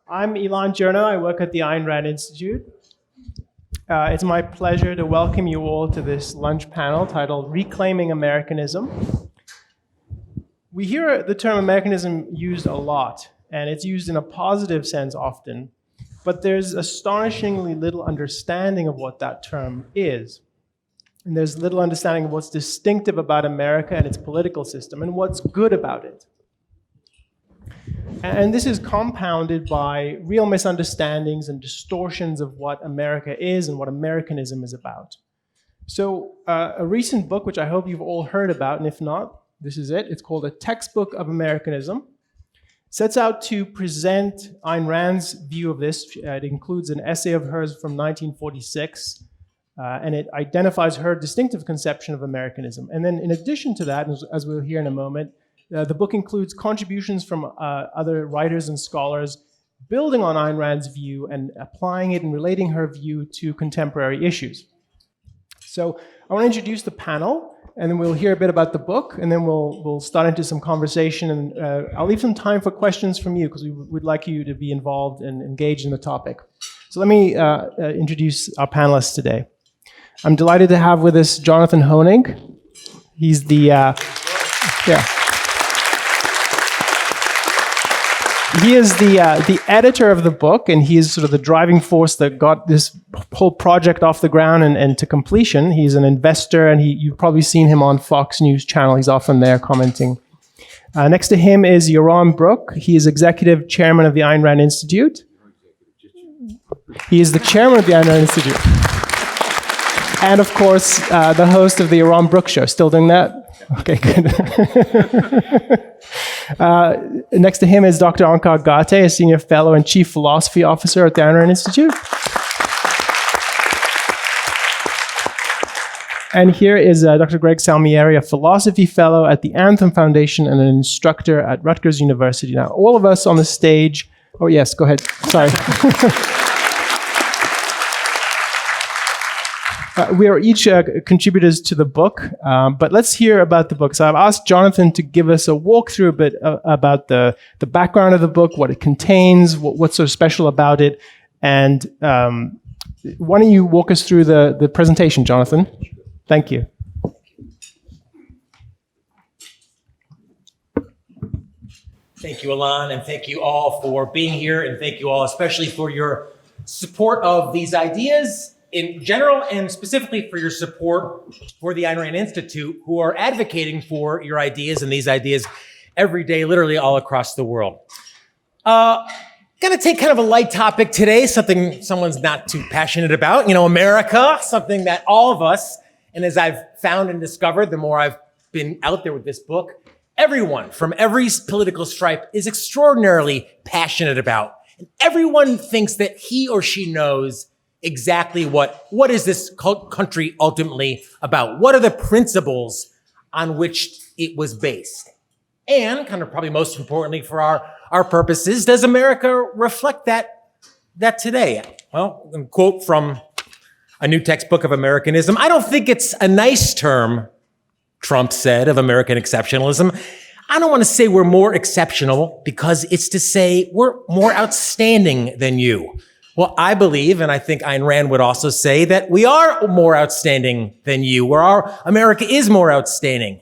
I'm Ilan Journo. I work at the Ayn Rand Institute. It's my pleasure to welcome you all to this lunch panel titled Reclaiming Americanism. We hear the term Americanism used a lot, and it's used in a positive sense often, but there's astonishingly little understanding of what that term is. And there's little understanding of what's distinctive about America and its political system and what's good about it. And this is compounded by real misunderstandings and distortions of what America is and what Americanism is about. So a recent book, which I hope you've all heard about, and if not, this is it. It's called A Textbook of Americanism. Sets out to present Ayn Rand's view of this. It includes an essay of hers from 1946, and it identifies her distinctive conception of Americanism. And then in addition to that, as we'll hear in a moment, the book includes contributions from other writers and scholars building on Ayn Rand's view and applying it and relating her view to contemporary issues. So I want to introduce the panel, and then we'll hear a bit about the book, and then we'll start into some conversation. And I'll leave some time for questions from you because we'd like you to be involved and engaged in the topic. So let me introduce our panelists today. I'm delighted to have with us Jonathan Hoenig. He's He is the editor of the book, and he is sort of the driving force that got this whole project off the ground and to completion. He's an investor, and you've probably seen him on Fox News channel. He's often there commenting. Next to him is Yoram Brook. He is executive chairman of the Ayn Rand Institute. He is the chairman of the Ayn Rand Institute. And of course, the host of the Yoram Brook Show. Still doing that? Okay, good. Next to him is Dr. Ankar Gate, a senior fellow and chief philosophy officer at the Ayn Rand Institute. And here is Dr. Greg Salmieri, a philosophy fellow at the Anthem Foundation and an instructor at Rutgers University. Now, all of us on the stage, oh yes, go ahead, sorry. We are each contributors to the book, but let's hear about the book. So I've asked Jonathan to give us a walkthrough a bit about the background of the book, what it contains, what's so special about it, and why don't you walk us through the presentation, Jonathan? Thank you. Thank you, Ilan, and thank you all for being here, and thank you all especially for your support of these ideas in general, and specifically for your support for the Ayn Rand Institute, who are advocating for your ideas and these ideas every day, literally all across the world. Gonna take kind of a light topic today, something someone's not too passionate about, America, something that all of us, and as I've found and discovered, the more I've been out there with this book, everyone from every political stripe is extraordinarily passionate about. And everyone thinks that he or she knows exactly what is this country ultimately about? What are the principles on which it was based? And kind of probably most importantly for our purposes, does America reflect that today? Well, a quote from a new textbook of Americanism. I don't think it's a nice term, Trump said, of American exceptionalism. I don't want to say we're more exceptional because it's to say we're more outstanding than you. Well, I believe, and I think Ayn Rand would also say, that we are more outstanding than you, America is more outstanding.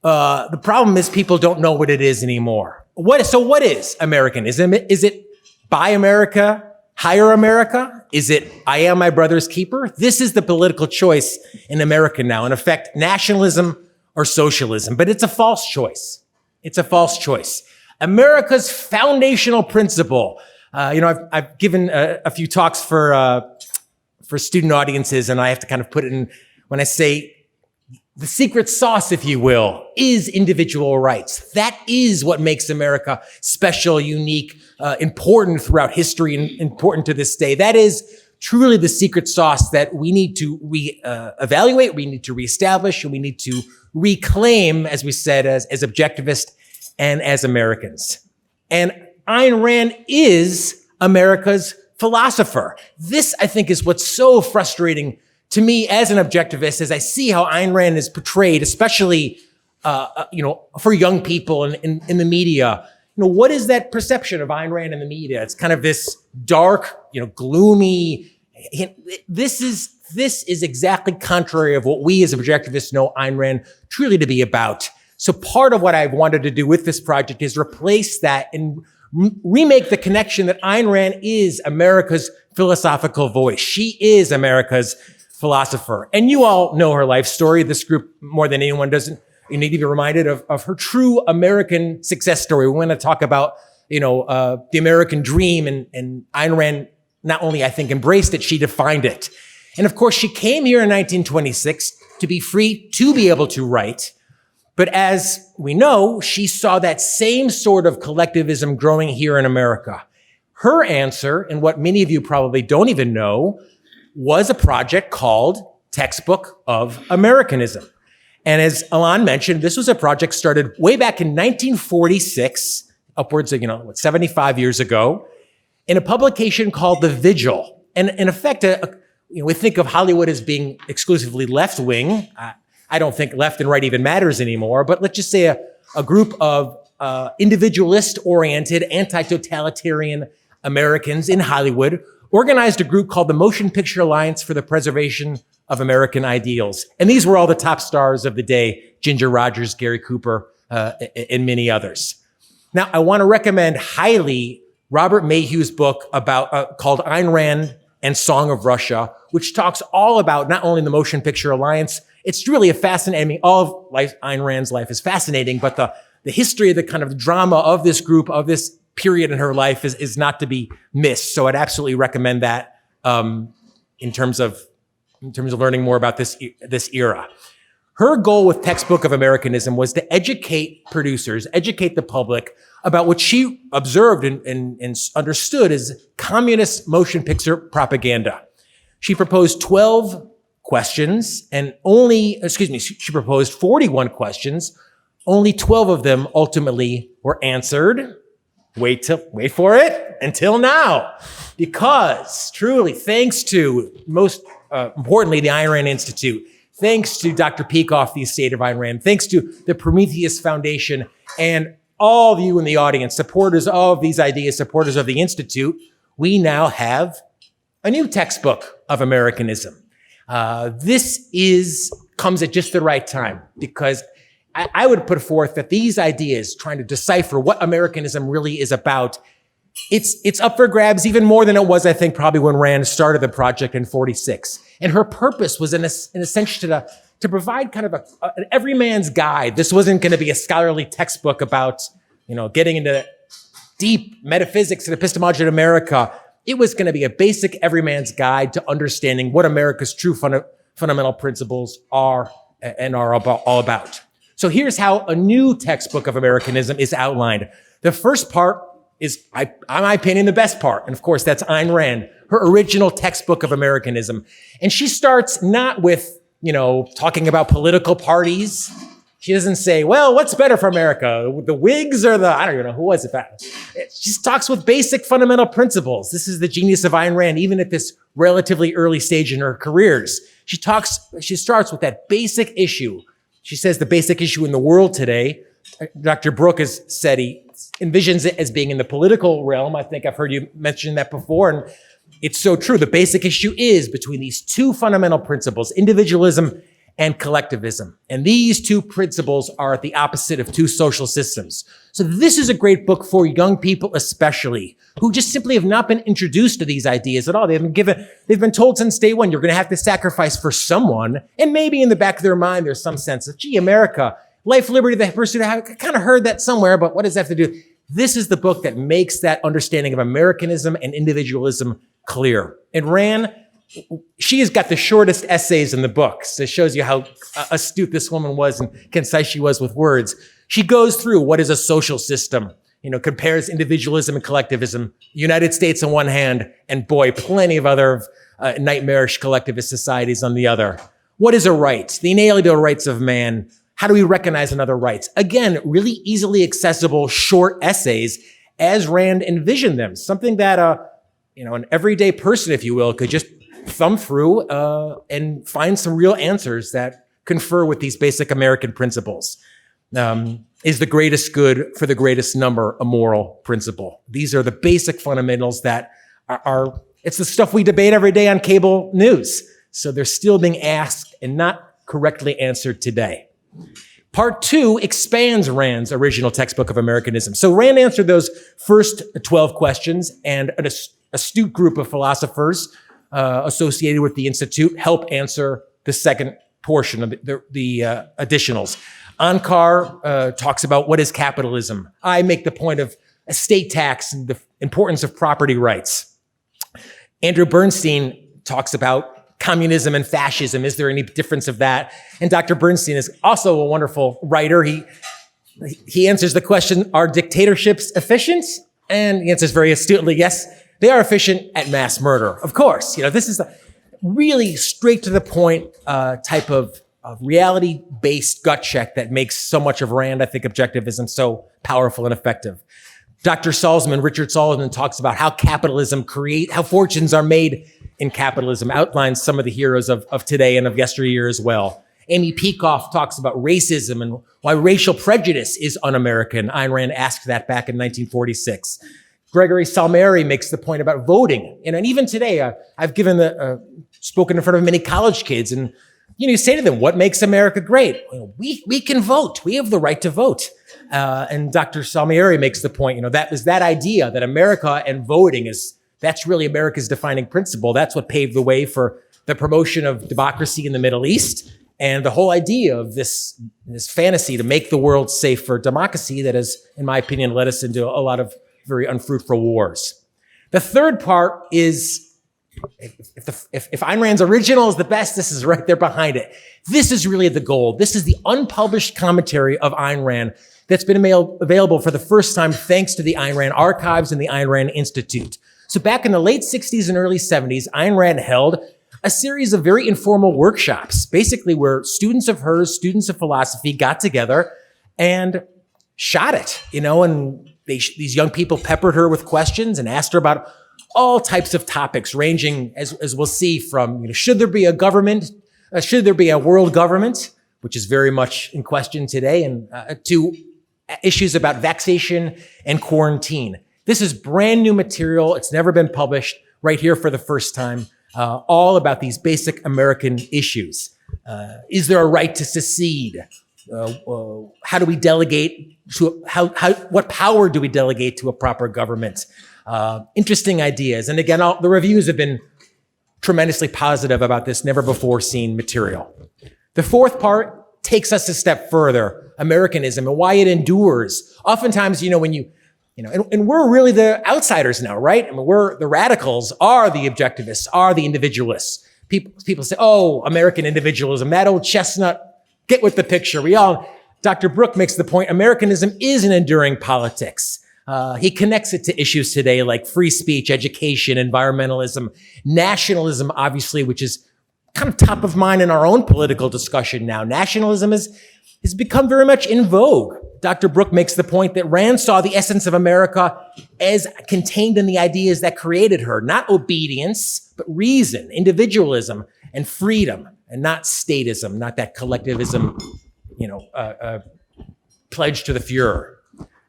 The problem is people don't know what it is anymore. So what is Americanism? Is it buy America, hire America? Is it I am my brother's keeper? This is the political choice in America now. In effect, nationalism or socialism. But it's a false choice. It's a false choice. America's foundational principle. I've given a few talks for student audiences, and I have to kind of put it in when I say the secret sauce, if you will, is individual rights. That is what makes America special, unique, important throughout history, and important to this day. That is truly the secret sauce that we need to evaluate, we need to reestablish, and we need to reclaim, as we said, as objectivists and as Americans. And Ayn Rand is America's philosopher. This, I think, is what's so frustrating to me as an objectivist, as I see how Ayn Rand is portrayed, especially, for young people in the media. what is that perception of Ayn Rand in the media? It's kind of this dark, gloomy. This is exactly contrary of what we as objectivists know Ayn Rand truly to be about. So part of what I've wanted to do with this project is replace that and remake the connection that Ayn Rand is America's philosophical voice. She is America's philosopher. And you all know her life story. This group, more than anyone, doesn't. You need to be reminded of her true American success story. We want to talk about, the American dream, and Ayn Rand not only, I think, embraced it, she defined it. And of course, she came here in 1926 to be free to be able to write. But as we know, she saw that same sort of collectivism growing here in America. Her answer, and what many of you probably don't even know, was a project called Textbook of Americanism. And as Alon mentioned, this was a project started way back in 1946, upwards of, 75 years ago, in a publication called The Vigil. And in effect, we think of Hollywood as being exclusively left-wing. I don't think left and right even matters anymore, but let's just say a group of individualist-oriented, anti-totalitarian Americans in Hollywood organized a group called the Motion Picture Alliance for the Preservation of American Ideals. And these were all the top stars of the day: Ginger Rogers, Gary Cooper, and many others. Now, I want to recommend highly Robert Mayhew's book called Ayn Rand and Song of Russia, which talks all about not only the Motion Picture Alliance. It's really a fascinating, all of Ayn Rand's life is fascinating, but the history of the kind of drama of this group, of this period in her life is not to be missed. So I'd absolutely recommend that in terms of learning more about this era. Her goal with Textbook of Americanism was to educate producers, educate the public about what she observed and understood as communist motion picture propaganda. She proposed 12 questions and she proposed 41 questions. Only 12 of them ultimately were answered. Wait for it, until now. Because truly, thanks to, most importantly, the Ayn Rand Institute, thanks to Dr. Peikoff, the estate of Ayn Rand, thanks to the Prometheus Foundation, and all of you in the audience, supporters of these ideas, supporters of the Institute, we now have a new textbook of Americanism. This comes at just the right time, because I would put forth that these ideas, trying to decipher what Americanism really is about, it's up for grabs even more than it was, I think, probably when Rand started the project in 46. And her purpose was in a sense to provide kind of an everyman's guide. This wasn't going to be a scholarly textbook about, getting into deep metaphysics and epistemology in America. It was going to be a basic everyman's guide to understanding what America's true fundamental principles are and are all about. So here's how a new textbook of Americanism is outlined. The first part is, in my opinion, the best part. And of course, that's Ayn Rand, her original textbook of Americanism. And she starts not with, talking about political parties. She doesn't say, well, what's better for America, the Whigs or I don't even know, who was it? She talks with basic fundamental principles. This is the genius of Ayn Rand, even at this relatively early stage in her careers. She starts with that basic issue. She says the basic issue in the world today, Dr. Brooke has said he envisions it as being in the political realm. I think I've heard you mention that before, and it's so true. The basic issue is between these two fundamental principles, individualism and collectivism. And these two principles are at the opposite of two social systems. So this is a great book for young people especially, who just simply have not been introduced to these ideas at all. They've been told since day one, you're going to have to sacrifice for someone. And maybe in the back of their mind, there's some sense of, gee, America, life, liberty, the pursuit of happiness. I kind of heard that somewhere, but what does that have to do? This is the book that makes that understanding of Americanism and individualism clear. And Rand, she has got the shortest essays in the book. So it shows you how astute this woman was and concise she was with words. She goes through what is a social system, compares individualism and collectivism, United States on one hand, and boy, plenty of other nightmarish collectivist societies on the other. What is a right? The inalienable rights of man. How do we recognize another rights? Again, really easily accessible short essays as Rand envisioned them. Something that an everyday person, if you will, could just thumb through and find some real answers that confer with these basic American principles. is the greatest good for the greatest number a moral principle? These are the basic fundamentals that are it's the stuff we debate every day on cable news. So they're still being asked and not correctly answered today. Part 2 expands Rand's original Textbook of Americanism. So Rand answered those first 12 questions, and an astute group of philosophers associated with the Institute help answer the second portion of the additionals. Ankar talks about what is capitalism. I make the point of estate tax and the importance of property rights. Andrew Bernstein talks about communism and fascism. Is there any difference of that? And Dr. Bernstein is also a wonderful writer. He answers the question, are dictatorships efficient? And he answers very astutely, yes, they are efficient at mass murder. Of course, this is a really straight to the point type of reality-based gut check that makes so much of Rand, I think, objectivism so powerful and effective. Dr. Richard Salzman talks about how how fortunes are made in capitalism, outlines some of the heroes of today and of yesteryear as well. Amy Peikoff talks about racism and why racial prejudice is un-American. Ayn Rand asked that back in 1946. Gregory Salmieri makes the point about voting. And even today, I've spoken in front of many college kids, and you say to them, what makes America great? We can vote. We have the right to vote. And Dr. Salmieri makes the point, that was that idea that America and voting that's really America's defining principle. That's what paved the way for the promotion of democracy in the Middle East and the whole idea of this fantasy to make the world safe for democracy that has, in my opinion, led us into a lot of very unfruitful wars. The third part is, if Ayn Rand's original is the best, this is right there behind it. This is really the goal. This is the unpublished commentary of Ayn Rand that's been available for the first time thanks to the Ayn Rand Archives and the Ayn Rand Institute. So back in the late 60s and early 70s, Ayn Rand held a series of very informal workshops, basically where students of hers, students of philosophy got together and shot it, and these young people peppered her with questions and asked her about all types of topics ranging, as we'll see, from, should there be a government, should there be a world government, which is very much in question today, and to issues about vaccination and quarantine. This is brand new material. It's never been published, right here for the first time, all about these basic American issues. Is there a right to secede? How do we delegate what power do we delegate to a proper government? Interesting ideas. And again, the reviews have been tremendously positive about this never before seen material. The fourth part takes us a step further, Americanism and why it endures. Oftentimes, and we're really the outsiders now, right? We're the radicals, are the objectivists, are the individualists. People say, oh, American individualism, that old chestnut, get with the picture. Dr. Brooke makes the point, Americanism is an enduring politics. He connects it to issues today like free speech, education, environmentalism, nationalism, obviously, which is kind of top of mind in our own political discussion now. Nationalism has become very much in vogue. Dr. Brooke makes the point that Rand saw the essence of America as contained in the ideas that created her, not obedience, but reason, individualism, and freedom, and not statism, not that collectivism, pledge to the Fuhrer.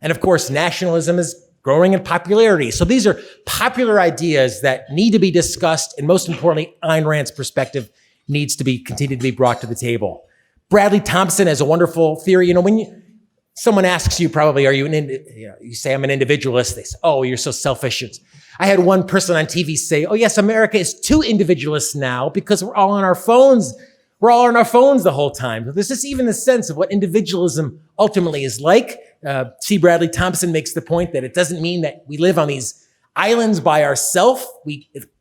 And of course, nationalism is growing in popularity. So these are popular ideas that need to be discussed, and most importantly, Ayn Rand's perspective needs to continue to be brought to the table. Bradley Thompson has a wonderful theory. When someone asks you, probably, are you you say, I'm an individualist. They say, oh, you're so selfish. I had one person on TV say, oh yes, America is too individualist now because we're all on our phones. We're all on our phones the whole time. There's just even the sense of what individualism ultimately is like. C. Bradley Thompson makes the point that it doesn't mean that we live on these islands by ourselves.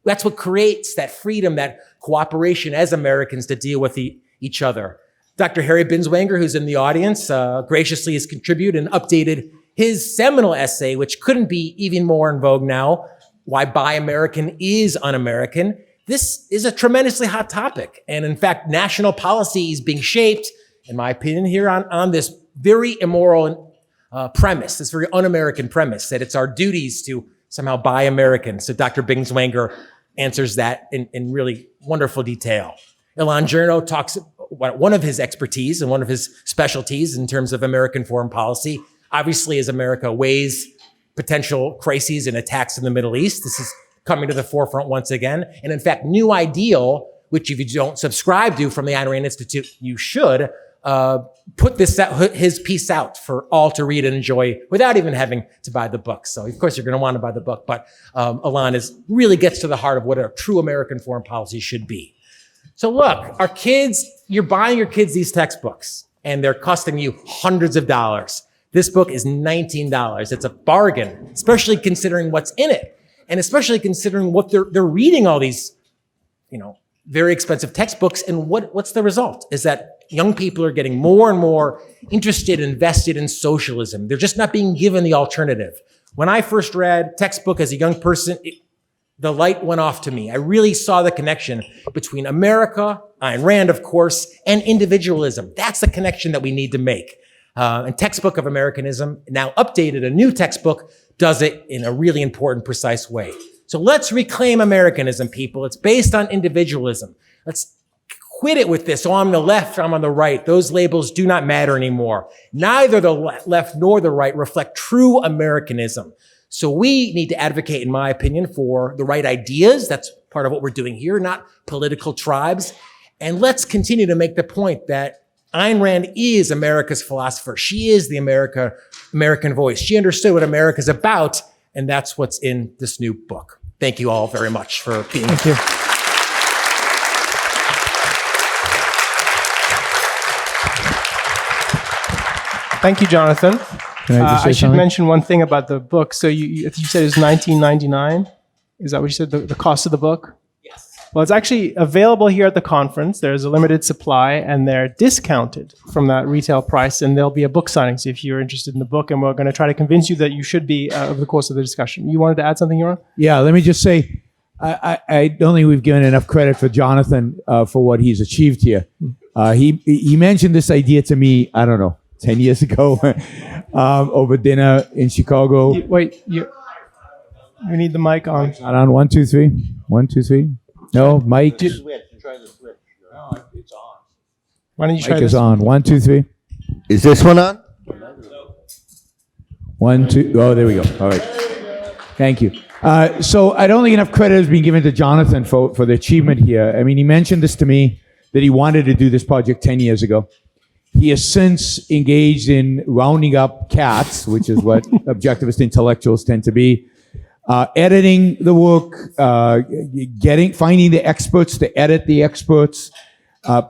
That's what creates that freedom, that cooperation as Americans to deal with each other. Dr. Harry Binswanger, who's in the audience, graciously has contributed and updated his seminal essay, which couldn't be even more in vogue now, Why Buy American is Un-American. This is a tremendously hot topic. And in fact, national policy is being shaped, in my opinion, here on this very immoral premise, this very un-American premise, that it's our duties to somehow buy American. So Dr. Binswanger answers that in really wonderful detail. Ilan Cherno talks one of his expertise and one of his specialties in terms of American foreign policy. Obviously, as America weighs potential crises and attacks in the Middle East, this is coming to the forefront once again. And in fact, New Ideal, which if you don't subscribe to from the Ayn Rand Institute, you should, put his piece out for all to read and enjoy without even having to buy the book. So of course you're going to want to buy the book, but Alan really gets to the heart of what a true American foreign policy should be. So look, our kids, you're buying your kids these textbooks and they're costing you hundreds of dollars. This book is $19. It's a bargain, especially considering what's in it. And especially considering what they're reading all these, very expensive textbooks. And what's the result is that young people are getting more and more interested, invested in socialism. They're just not being given the alternative. When I first read Textbook as a young person, the light went off to me. I really saw the connection between America, Ayn Rand, of course, and individualism. That's the connection that we need to make. And Textbook of Americanism, now updated, a new textbook, does it in a really important, precise way. So let's reclaim Americanism, people. It's based on individualism. Let's quit it with this. Oh, I'm the left, I'm on the right. Those labels do not matter anymore. Neither the left nor the right reflect true Americanism. So we need to advocate, in my opinion, for the right ideas. That's part of what we're doing here, not political tribes. And let's continue to make the point that Ayn Rand is America's philosopher. She is the American voice. She understood what America's about, and that's what's in this new book. Thank you all very much for being here. Thank you. Thank you, Jonathan. Can I just say I should something? mention one thing about the book. So you said it's $19.99. Is that what you said, the cost of the book? Yes. Well, it's actually available here at the conference. There's a limited supply, and they're discounted from that retail price, and there'll be a book signing. So if you're interested in the book, and we're going to try to convince you that you should be over the course of the discussion. You wanted to add something, Yoram? Yeah, let me just say, I don't think we've given enough credit for Jonathan for what he's achieved here. He mentioned this idea to me, I don't know, 10 years ago over dinner in Chicago. You need the mic on. Not on 1, 2, 3. 1, 2, 3. No, mic. Switch. Try the switch. No, it's on. Why don't you try Mic this? is on. 1, 2, 3. Is this one on? 1, 2. Oh, there we go. All right. Thank you. So I don't think enough credit has been given to Jonathan for the achievement here. I mean, he mentioned this to me, that he wanted to do this project 10 years ago. He has since engaged in rounding up cats, which is what objectivist intellectuals tend to be, editing the work, finding the experts to edit the experts,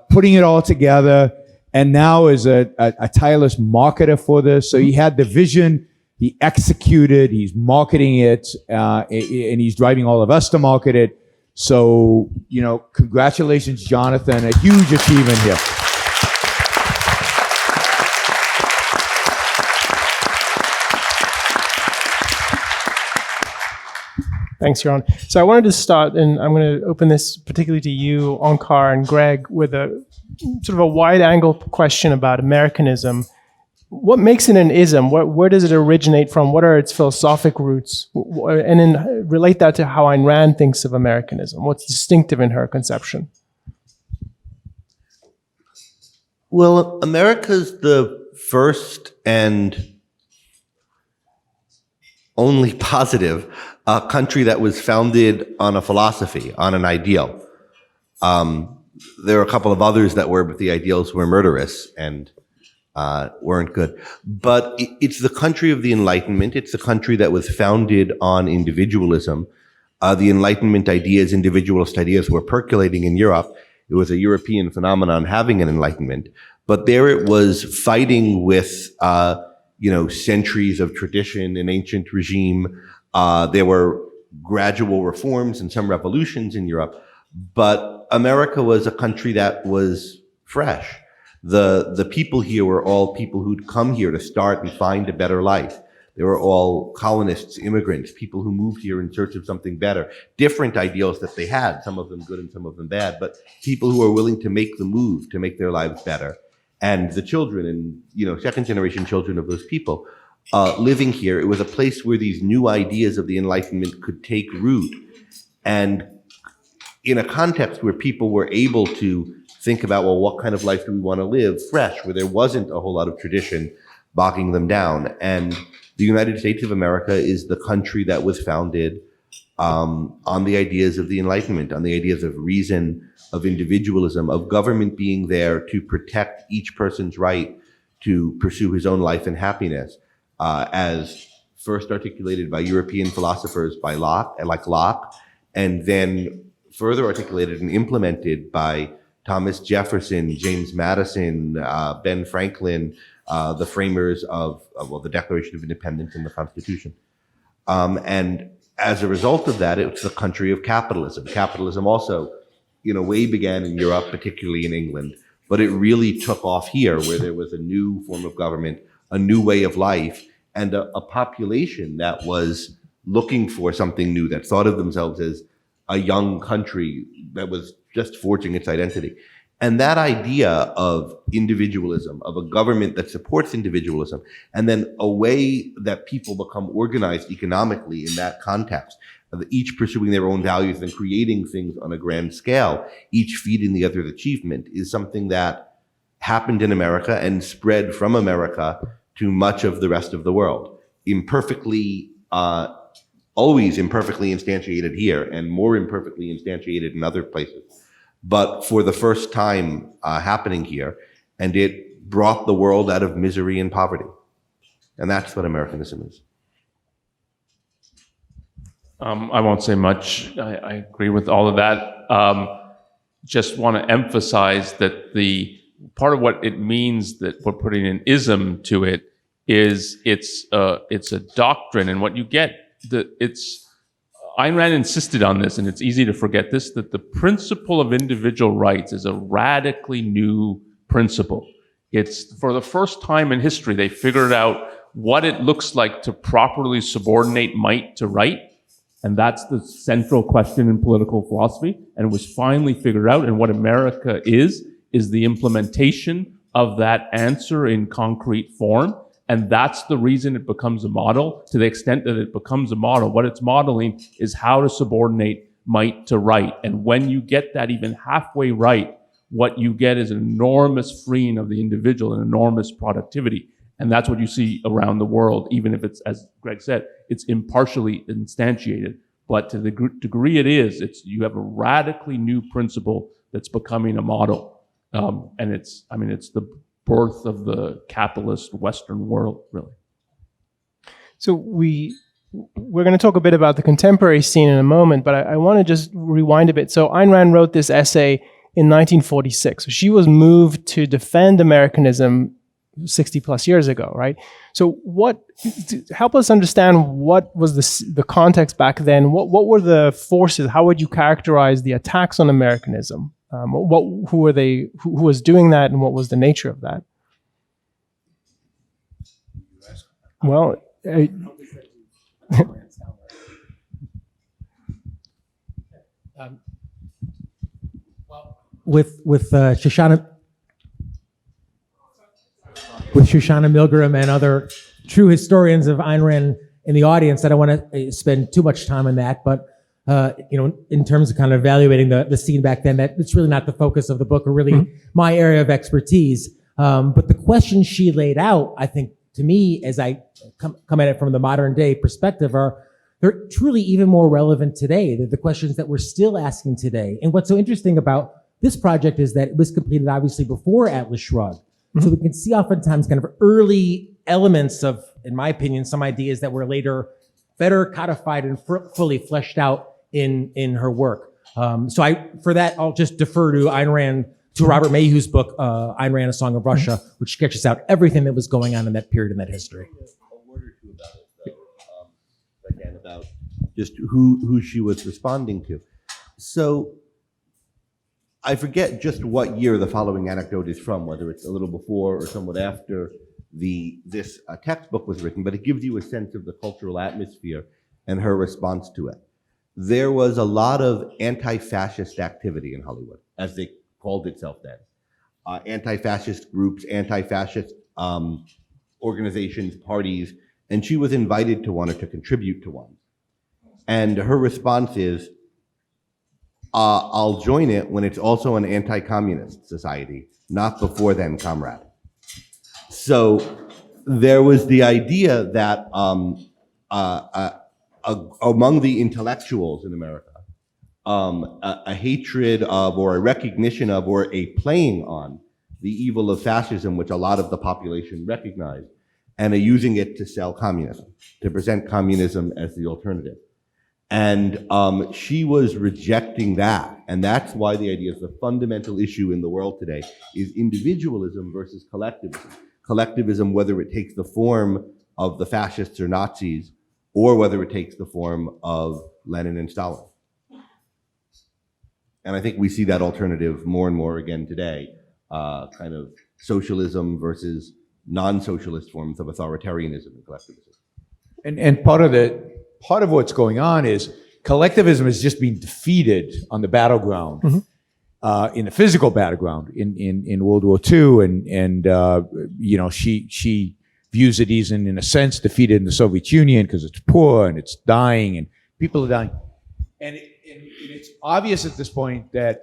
putting it all together, and now is a tireless marketer for this. So he had the vision, he executed, he's marketing it, and he's driving all of us to market it. So, congratulations, Jonathan, a huge achievement here. Thanks, Yaron. So I wanted to start, and I'm going to open this particularly to you, Onkar and Greg, with a sort of a wide-angle question about Americanism. What makes it an ism? Where does it originate from? What are its philosophic roots? And then relate that to how Ayn Rand thinks of Americanism. What's distinctive in her conception? Well, America's the first and only positive country that was founded on a philosophy, on an ideal. There are a couple of others that were, but the ideals were murderous and weren't good. But it's the country of the Enlightenment. It's the country that was founded on individualism. The Enlightenment ideas, individualist ideas, were percolating in Europe. It was a European phenomenon having an Enlightenment. But there it was fighting with, centuries of tradition, an ancient regime. There were gradual reforms and some revolutions in Europe. But America was a country that was fresh. The people here were all people who'd come here to start and find a better life. They were all colonists, immigrants, people who moved here in search of something better. Different ideals that they had, some of them good and some of them bad, but people who were willing to make the move to make their lives better. And the children and, second generation children of those people living here, it was a place where these new ideas of the Enlightenment could take root. And in a context where people were able to think about, well, what kind of life do we want to live fresh, where there wasn't a whole lot of tradition bogging them down. And the United States of America is the country that was founded on the ideas of the Enlightenment, on the ideas of reason, of individualism, of government being there to protect each person's right to pursue his own life and happiness, as first articulated by European philosophers like Locke, and then further articulated and implemented by Thomas Jefferson, James Madison, Ben Franklin, the framers of the Declaration of Independence and the Constitution. And as a result of that, it's the country of capitalism. Capitalism also, way began in Europe, particularly in England, but it really took off here, where there was a new form of government, a new way of life, and a population that was looking for something new, that thought of themselves as a young country that was just forging its identity. And that idea of individualism, of a government that supports individualism, and then a way that people become organized economically in that context, of each pursuing their own values and creating things on a grand scale, each feeding the other's achievement, is something that happened in America and spread from America to much of the rest of the world. Imperfectly, always imperfectly instantiated here, and more imperfectly instantiated in other places, but for the first time happening here, and it brought the world out of misery and poverty. And that's what Americanism is. I won't say much. I agree with all of that. Just want to emphasize that the part of what it means that we're putting an ism to it is it's a doctrine, and what you get, Ayn Rand insisted on this, and it's easy to forget this, that the principle of individual rights is a radically new principle. It's for the first time in history, they figured out what it looks like to properly subordinate might to right. And that's the central question in political philosophy. And it was finally figured out. And what America is the implementation of that answer in concrete form. And that's the reason it becomes a model. To the extent that it becomes a model, what it's modeling is how to subordinate might to right. And when you get that even halfway right, what you get is an enormous freeing of the individual and enormous productivity. And that's what you see around the world, even if it's, as Greg said, it's impartially instantiated. But to the degree it is, you have a radically new principle that's becoming a model. And it's the birth of the capitalist Western world, really. So we're going to talk a bit about the contemporary scene in a moment, but I want to just rewind a bit. So Ayn Rand wrote this essay in 1946. So she was moved to defend Americanism 60 plus years ago, right? So help us understand what was the context back then. What were the forces? How would you characterize the attacks on Americanism? Who were they? Who was doing that, and what was the nature of that? Well, with Shoshana Milgram and other true historians of Ayn Rand in the audience, I don't want to spend too much time on that, but in terms of kind of evaluating the scene back then, that it's really not the focus of the book or really my area of expertise. But the questions she laid out, I think, to me, as I come at it from the modern day perspective, they're truly even more relevant today. They're the questions that we're still asking today. And what's so interesting about this project is that it was completed obviously before Atlas Shrugged. So we can see oftentimes kind of early elements of, in my opinion, some ideas that were later better codified and fully fleshed out in her work. For that, I'll just defer to Ayn Rand, to Robert Mayhew's book, Ayn Rand, A Song of Russia, which sketches out everything that was going on in that period in that history. A word or two about it, though, again, about just who she was responding to. So I forget just what year the following anecdote is from, whether it's a little before or somewhat after this textbook was written, but it gives you a sense of the cultural atmosphere and her response to it. There was a lot of anti-fascist activity in Hollywood, as they called itself then. Anti-fascist groups, anti-fascist organizations, parties, and she was invited to one or to contribute to one. And her response is, I'll join it when it's also an anti-communist society, not before then, comrade. So there was the idea that among the intellectuals in America, a hatred of, or a recognition of, or a playing on the evil of fascism, which a lot of the population recognized, and a using it to sell communism, to present communism as the alternative. And she was rejecting that. And that's why the idea is the fundamental issue in the world today is individualism versus collectivism. Collectivism, whether it takes the form of the fascists or Nazis, or whether it takes the form of Lenin and Stalin. And I think we see that alternative more and more again today, kind of socialism versus non-socialist forms of authoritarianism and collectivism. And part of what's going on is collectivism has just been defeated on the battleground, in the physical battleground in World War II, and you know, she views it as in a sense defeated in the Soviet Union because it's poor and it's dying and people are dying, and it's obvious at this point that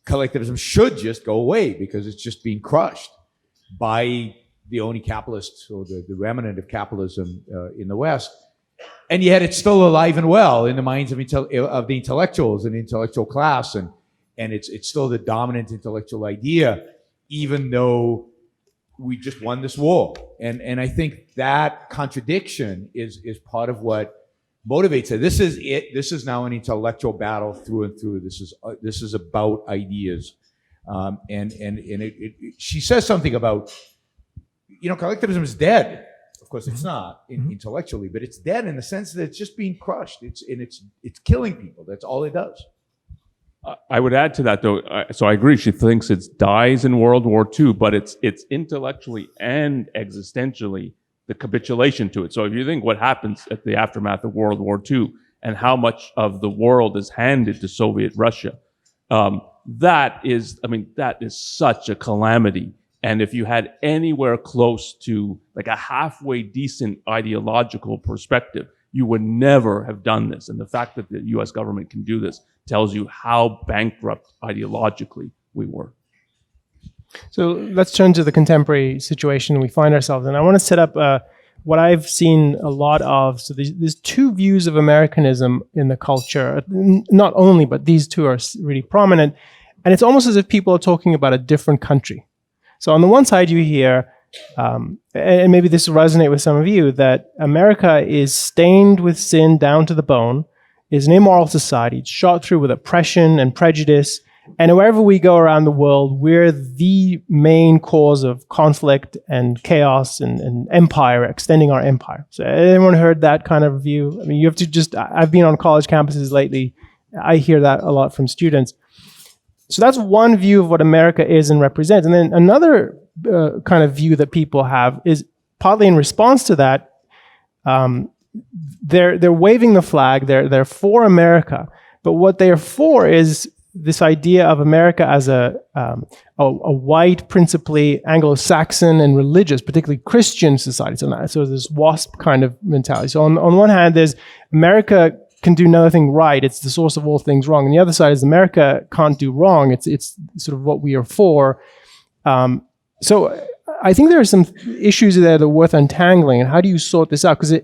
collectivism should just go away because it's just being crushed by the only capitalists or the remnant of capitalism in the West. And yet it's still alive and well in the minds of the intellectuals and the intellectual class, and it's still the dominant intellectual idea, even though we just won this war. And I think that contradiction is part of what motivates it. This is it. This is now an intellectual battle through and through. This is about ideas. She says something about, you know, collectivism is dead. Of course, it's not intellectually, but it's dead in the sense that it's just being crushed. It's killing people. That's all it does. I would add to that, though. So I agree. She thinks it dies in World War II, but it's intellectually and existentially the capitulation to it. So if you think what happens at the aftermath of World War II and how much of the world is handed to Soviet Russia, that is such a calamity. And if you had anywhere close to like a halfway decent ideological perspective, you would never have done this. And the fact that the US government can do this tells you how bankrupt ideologically we were. So let's turn to the contemporary situation we find ourselves in. I want to set up what I've seen a lot of. So there's two views of Americanism in the culture, not only, but these two are really prominent. And it's almost as if people are talking about a different country. So on the one side, you hear, and maybe this will resonate with some of you, that America is stained with sin down to the bone, is an immoral society, it's shot through with oppression and prejudice, and wherever we go around the world, we're the main cause of conflict and chaos and empire, extending our empire. So anyone heard that kind of view? I mean, you have to I've been on college campuses lately, I hear that a lot from students. So that's one view of what America is and represents. And then another kind of view that people have is partly in response to that. They're waving the flag. They're for America, but what they are for is this idea of America as a white, principally Anglo-Saxon and religious, particularly Christian society. So this WASP kind of mentality. So on one hand, there's America can do nothing right. It's the source of all things wrong. And the other side is America can't do wrong. It's sort of what we are for. So I think there are some issues there that are worth untangling. And how do you sort this out? Because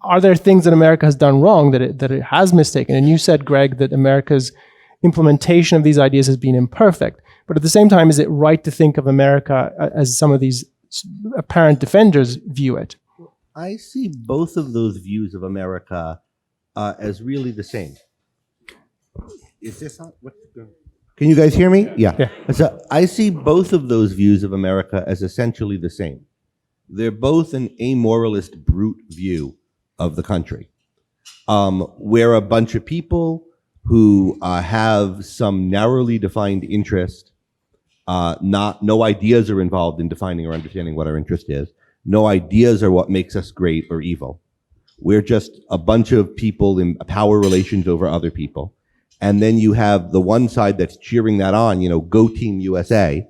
are there things that America has done wrong that it has mistaken? And you said, Greg, that America's implementation of these ideas has been imperfect. But at the same time, is it right to think of America as some of these apparent defenders view it? I see both of those views of America as really the same. Is this on? Can you guys hear me? Yeah. So I see both of those views of America as essentially the same. They're both an amoralist, brute view of the country, where a bunch of people who have some narrowly defined interest, no ideas are involved in defining or understanding what our interest is. No ideas are what makes us great or evil. We're just a bunch of people in power relations over other people. And then you have the one side that's cheering that on, go Team USA,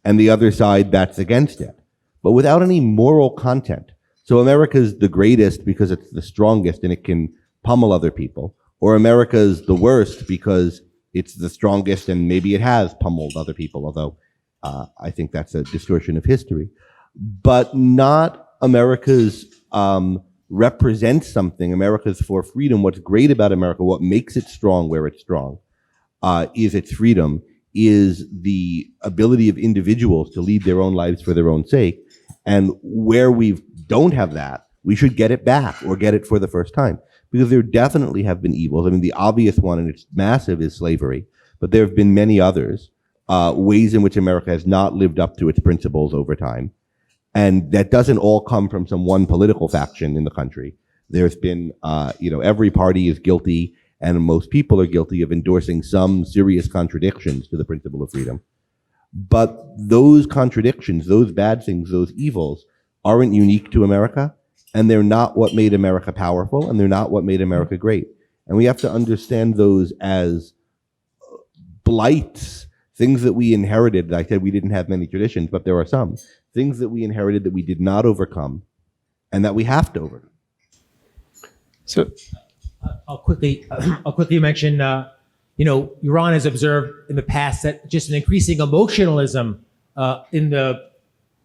and the other side that's against it, but without any moral content. So America's the greatest because it's the strongest and it can pummel other people, or America's the worst because it's the strongest and maybe it has pummeled other people, although I think that's a distortion of history. But not America's represents something. America's for freedom. What's great about America, what makes it strong where it's strong, is its freedom, is the ability of individuals to lead their own lives for their own sake. And where we don't have that, we should get it back or get it for the first time. Because there definitely have been evils. I mean, the obvious one, and it's massive, is slavery. But there have been many others, ways in which America has not lived up to its principles over time. And that doesn't all come from some one political faction in the country. There's been, every party is guilty, and most people are guilty of endorsing some serious contradictions to the principle of freedom. But those contradictions, those bad things, those evils, aren't unique to America, and they're not what made America powerful, and they're not what made America great. And we have to understand those as blights, things that we inherited. I said we didn't have many traditions, but there are some. Things that we inherited that we did not overcome, and that we have to overcome. So I'll quickly mention, Iran has observed in the past that just an increasing emotionalism in the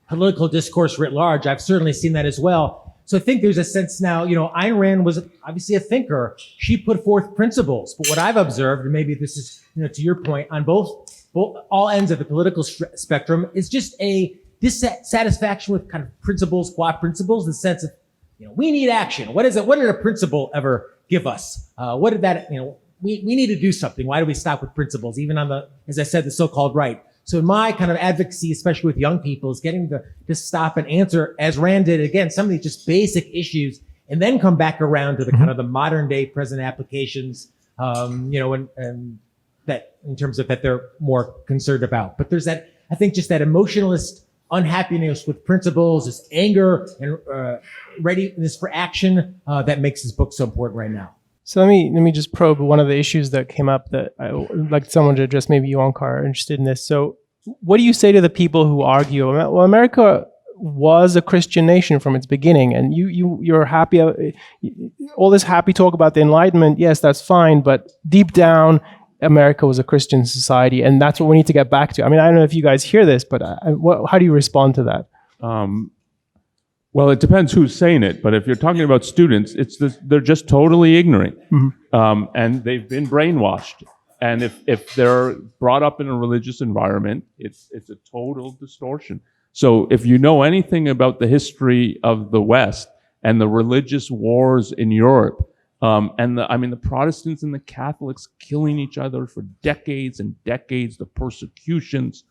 political discourse writ large. I've certainly seen that as well. So I think there's a sense now, Ayn Rand was obviously a thinker. She put forth principles, but what I've observed, and maybe this is, to your point, on both all ends of the political spectrum, is just a dissatisfaction with kind of principles, qua principles, the sense of, we need action. What is it? What did a principle ever give us? What did that, we need to do something. Why do we stop with principles? Even on the, as I said, the so-called right. So my kind of advocacy, especially with young people, is getting to stop and answer, as Rand did, again, some of these just basic issues, and then come back around to the kind of the modern day present applications, and that in terms of that they're more concerned about. But there's that, I think, just that emotionalist unhappiness with principles, this anger and readiness for action that makes this book so important right now. So let me just probe one of the issues that came up that I would like someone to address. Maybe you, Onkar, are interested in this. So what do you say to the people who argue, well, America was a Christian nation from its beginning, and you're happy, all this happy talk about the Enlightenment, yes, that's fine, but deep down, America was a Christian society, and that's what we need to get back to. I mean, I don't know if you guys hear this, but how do you respond to that? Well, it depends who's saying it, but if you're talking about students, they're just totally ignorant, and they've been brainwashed. And if they're brought up in a religious environment, it's a total distortion. So if you know anything about the history of the West and the religious wars in Europe, and the Protestants and the Catholics killing each other for decades and decades, the persecutions,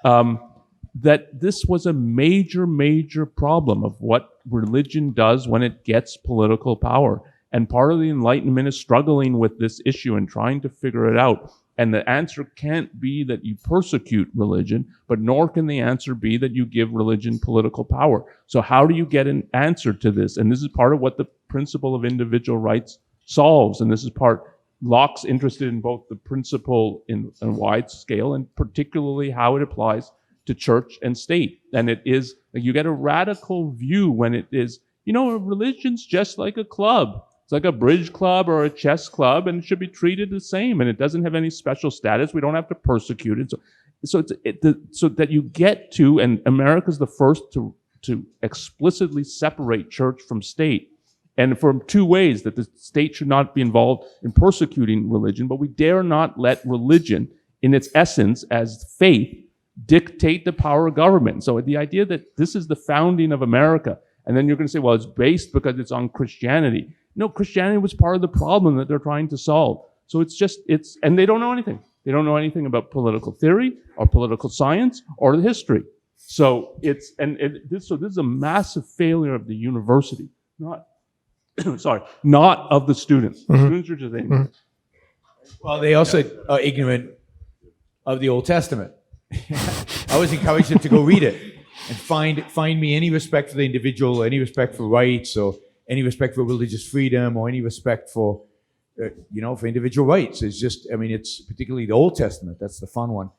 that this was a major, major problem of what religion does when it gets political power. And part of the Enlightenment is struggling with this issue and trying to figure it out. And the answer can't be that you persecute religion, but nor can the answer be that you give religion political power. So how do you get an answer to this? And this is part of what the principle of individual rights solves. And this is part, Locke's interested in both the principle in a wide scale and particularly how it applies to church and state. And it is, you get a radical view when it is, a religion's just like a club. It's like a bridge club or a chess club, and it should be treated the same. And it doesn't have any special status. We don't have to persecute it. So that you get to, and America's the first to explicitly separate church from state. And from two ways, that the state should not be involved in persecuting religion, but we dare not let religion, in its essence as faith, dictate the power of government. So the idea that this is the founding of America, and then you're going to say, well, it's based because it's on Christianity. No, Christianity was part of the problem that they're trying to solve. So and they don't know anything. They don't know anything about political theory or political science or the history. So this is a massive failure of the university, not of the students. The students are just ignorant. Well, they also are ignorant of the Old Testament. I always encourage them to go read it and find me any respect for the individual, any respect for rights, or any respect for religious freedom, or any respect for, for individual rights. It's just, it's particularly the Old Testament. That's the fun one.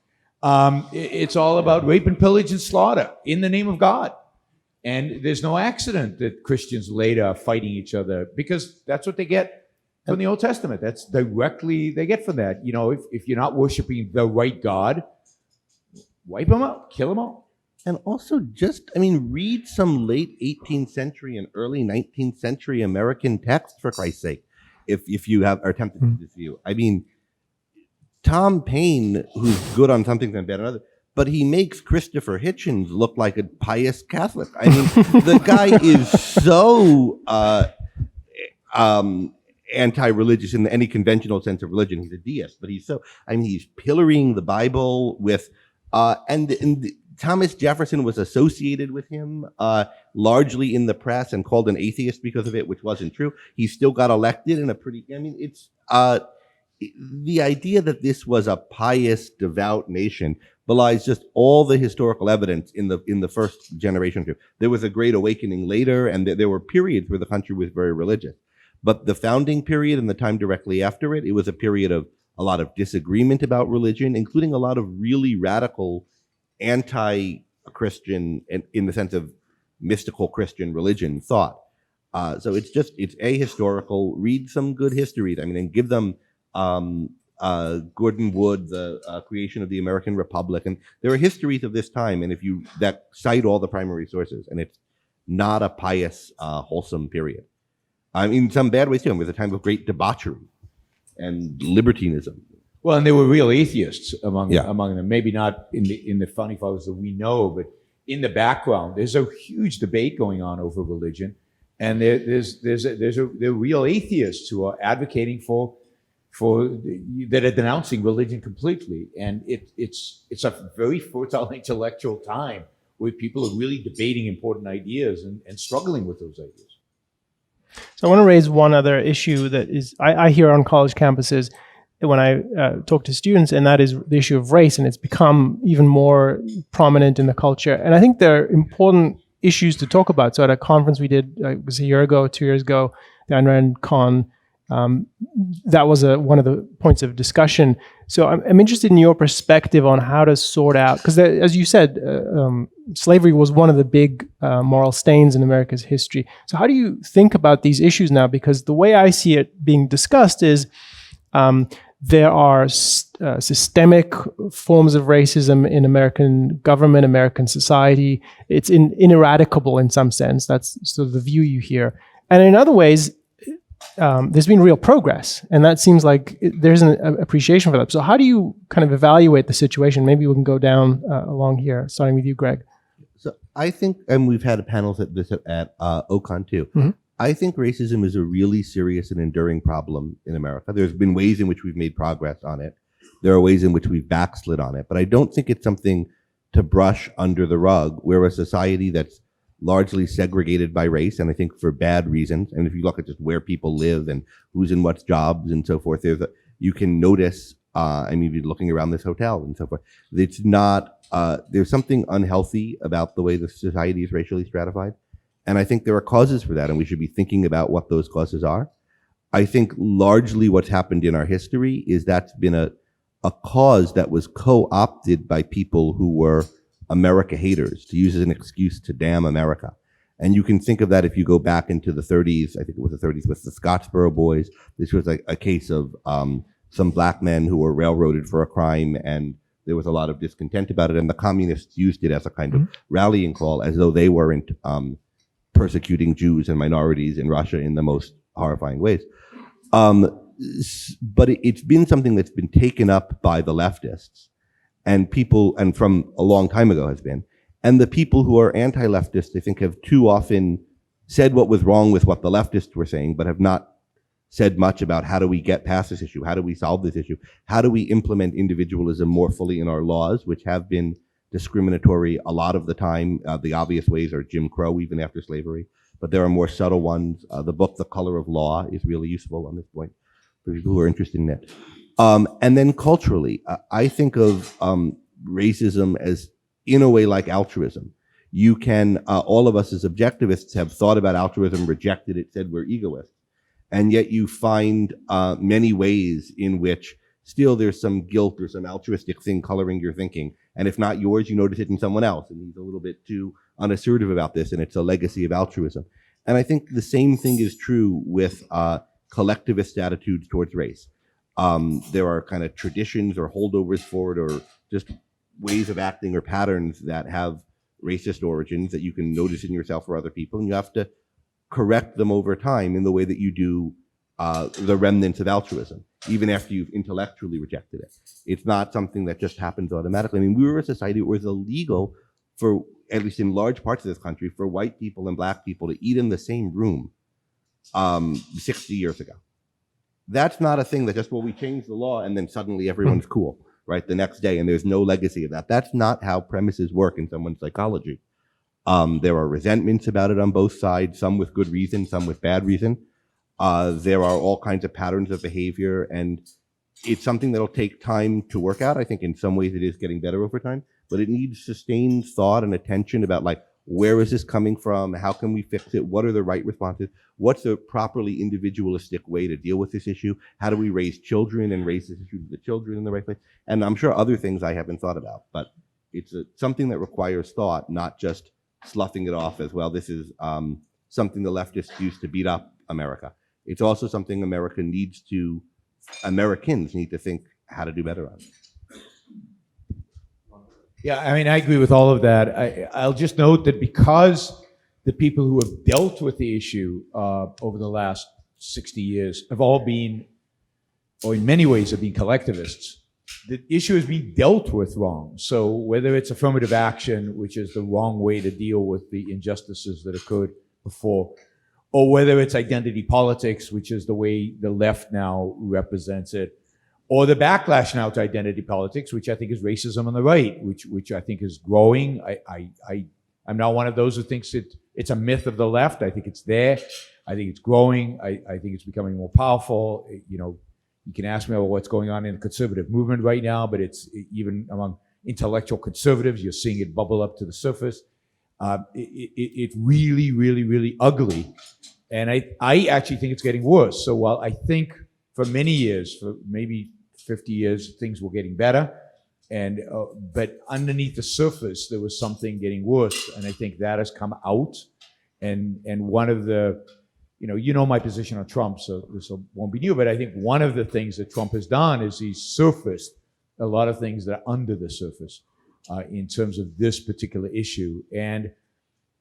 It's all about rape and pillage and slaughter in the name of God. And there's no accident that Christians later are fighting each other, because that's what they get from the Old Testament. That's directly they get from that. You know, if you're not worshiping the right God, wipe them out, kill them all. And also read some late 18th century and early 19th century American text, for Christ's sake, if you are tempted to this view. I mean, Tom Paine, who's good on some things and bad on others, but he makes Christopher Hitchens look like a pious Catholic. I mean, the guy is so anti-religious in any conventional sense of religion. He's a deist, but he's pillorying the Bible with, and Thomas Jefferson was associated with him largely in the press and called an atheist because of it, which wasn't true. He still got elected in it's the idea that this was a pious, devout nation belies just all the historical evidence in the first generation. There was a great awakening later, and there were periods where the country was very religious. But the founding period and the time directly after it, it was a period of a lot of disagreement about religion, including a lot of really radical anti-Christian, in the sense of mystical Christian religion thought. So it's ahistorical. Read some good histories. And give them Gordon Wood, the creation of the American Republic, and there are histories of this time. And that cite all the primary sources, and it's not a pious, wholesome period. In some bad ways too. It was a time of great debauchery and libertinism. Well, and there were real atheists among them. Maybe not in the founding fathers that we know, but in the background, there's a huge debate going on over religion, and there are real atheists who are advocating that are denouncing religion completely, and it's a very fertile intellectual time where people are really debating important ideas and struggling with those ideas. So I want to raise one other issue that is I hear on college campuses when I talk to students, and that is the issue of race, and it's become even more prominent in the culture. And I think there are important issues to talk about. So at a conference we did, it was a year ago, 2 years ago, the Ayn Rand Con, that was one of the points of discussion. So I'm interested in your perspective on how to sort out, because as you said, slavery was one of the big moral stains in America's history. So how do you think about these issues now? Because the way I see it being discussed is there are systemic forms of racism in American government, American society. It's ineradicable in some sense. That's sort of the view you hear. And in other ways, there's been real progress, and that seems like there's an appreciation for that. So how do you kind of evaluate the situation? Maybe we can go down along here, starting with you, Greg. So I think, and we've had panels at this at OCON too. Mm-hmm. I think racism is a really serious and enduring problem in America. There's been ways in which we've made progress on it. There are ways in which we've backslid on it, but I don't think it's something to brush under the rug. We're a society that's largely segregated by race, and I think for bad reasons. And if you look at just where people live and who's in what jobs and so forth, you can notice, you're looking around this hotel and so forth. It's not, there's something unhealthy about the way the society is racially stratified. And I think there are causes for that, and we should be thinking about what those causes are. I think largely what's happened in our history is that's been a cause that was co-opted by people who were America haters, to use as an excuse to damn America. And you can think of that if you go back into the 30s, I think it was the 30s with the Scottsboro Boys. This was a case of some black men who were railroaded for a crime, and there was a lot of discontent about it. And the communists used it as a kind of rallying call, as though they weren't persecuting Jews and minorities in Russia in the most horrifying ways. But it's been something that's been taken up by the leftists. And people, and from a long time ago has been, and the people who are anti-leftist, I think, have too often said what was wrong with what the leftists were saying, but have not said much about how do we get past this issue, how do we solve this issue, how do we implement individualism more fully in our laws, which have been discriminatory a lot of the time. The obvious ways are Jim Crow, even after slavery, but there are more subtle ones. The book, The Color of Law, is really useful on this point for people who are interested in it. And then culturally, I think of racism as, in a way, like altruism. You can, all of us as objectivists have thought about altruism, rejected it, said we're egoists. And yet you find many ways in which still there's some guilt or some altruistic thing coloring your thinking. And if not yours, you notice it in someone else. And he's a little bit too unassertive about this, and it's a legacy of altruism. And I think the same thing is true with collectivist attitudes towards race. There are kind of traditions or holdovers for it, or just ways of acting or patterns that have racist origins that you can notice in yourself or other people, and you have to correct them over time in the way that you do the remnants of altruism, even after you've intellectually rejected it. It's not something that just happens automatically. I mean, we were a society where it was illegal for, at least in large parts of this country, for white people and black people to eat in the same room 60 years ago. That's not a thing that just, well, we changed the law and then suddenly everyone's cool, right, the next day, and there's no legacy of that. That's not how premises work in someone's psychology. There are resentments about it on both sides, some with good reason, some with bad reason. There are all kinds of patterns of behavior, and it's something that'll take time to work out. I think in some ways it is getting better over time, but it needs sustained thought and attention about, like, where is this coming from? How can we fix it? What are the right responses? What's a properly individualistic way to deal with this issue? How do we raise children and raise this issue to the children in the right place? And I'm sure other things I haven't thought about, but it's something that requires thought, not just sloughing it off as, well, this is something the leftists use to beat up America. It's also something Americans need to think how to do better on. Yeah, I mean, I agree with all of that. I'll just note that because the people who have dealt with the issue over the last 60 years have all been, or in many ways have been, collectivists, the issue has been dealt with wrong. So whether it's affirmative action, which is the wrong way to deal with the injustices that occurred before, or whether it's identity politics, which is the way the left now represents it, or the backlash now to identity politics, which I think is racism on the right, which I think is growing. I'm not one of those who thinks it's a myth of the left. I think it's there. I think it's growing. I think it's becoming more powerful. You know, you can ask me about what's going on in the conservative movement right now, but it's even among intellectual conservatives, you're seeing it bubble up to the surface. It's really, really, really ugly. And I actually think it's getting worse. So while I think for many years, for maybe 50 years, things were getting better, but underneath the surface, there was something getting worse. And I think that has come out. And one of the, you know my position on Trump, so this won't be new, but I think one of the things that Trump has done is he's surfaced a lot of things that are under the surface in terms of this particular issue. And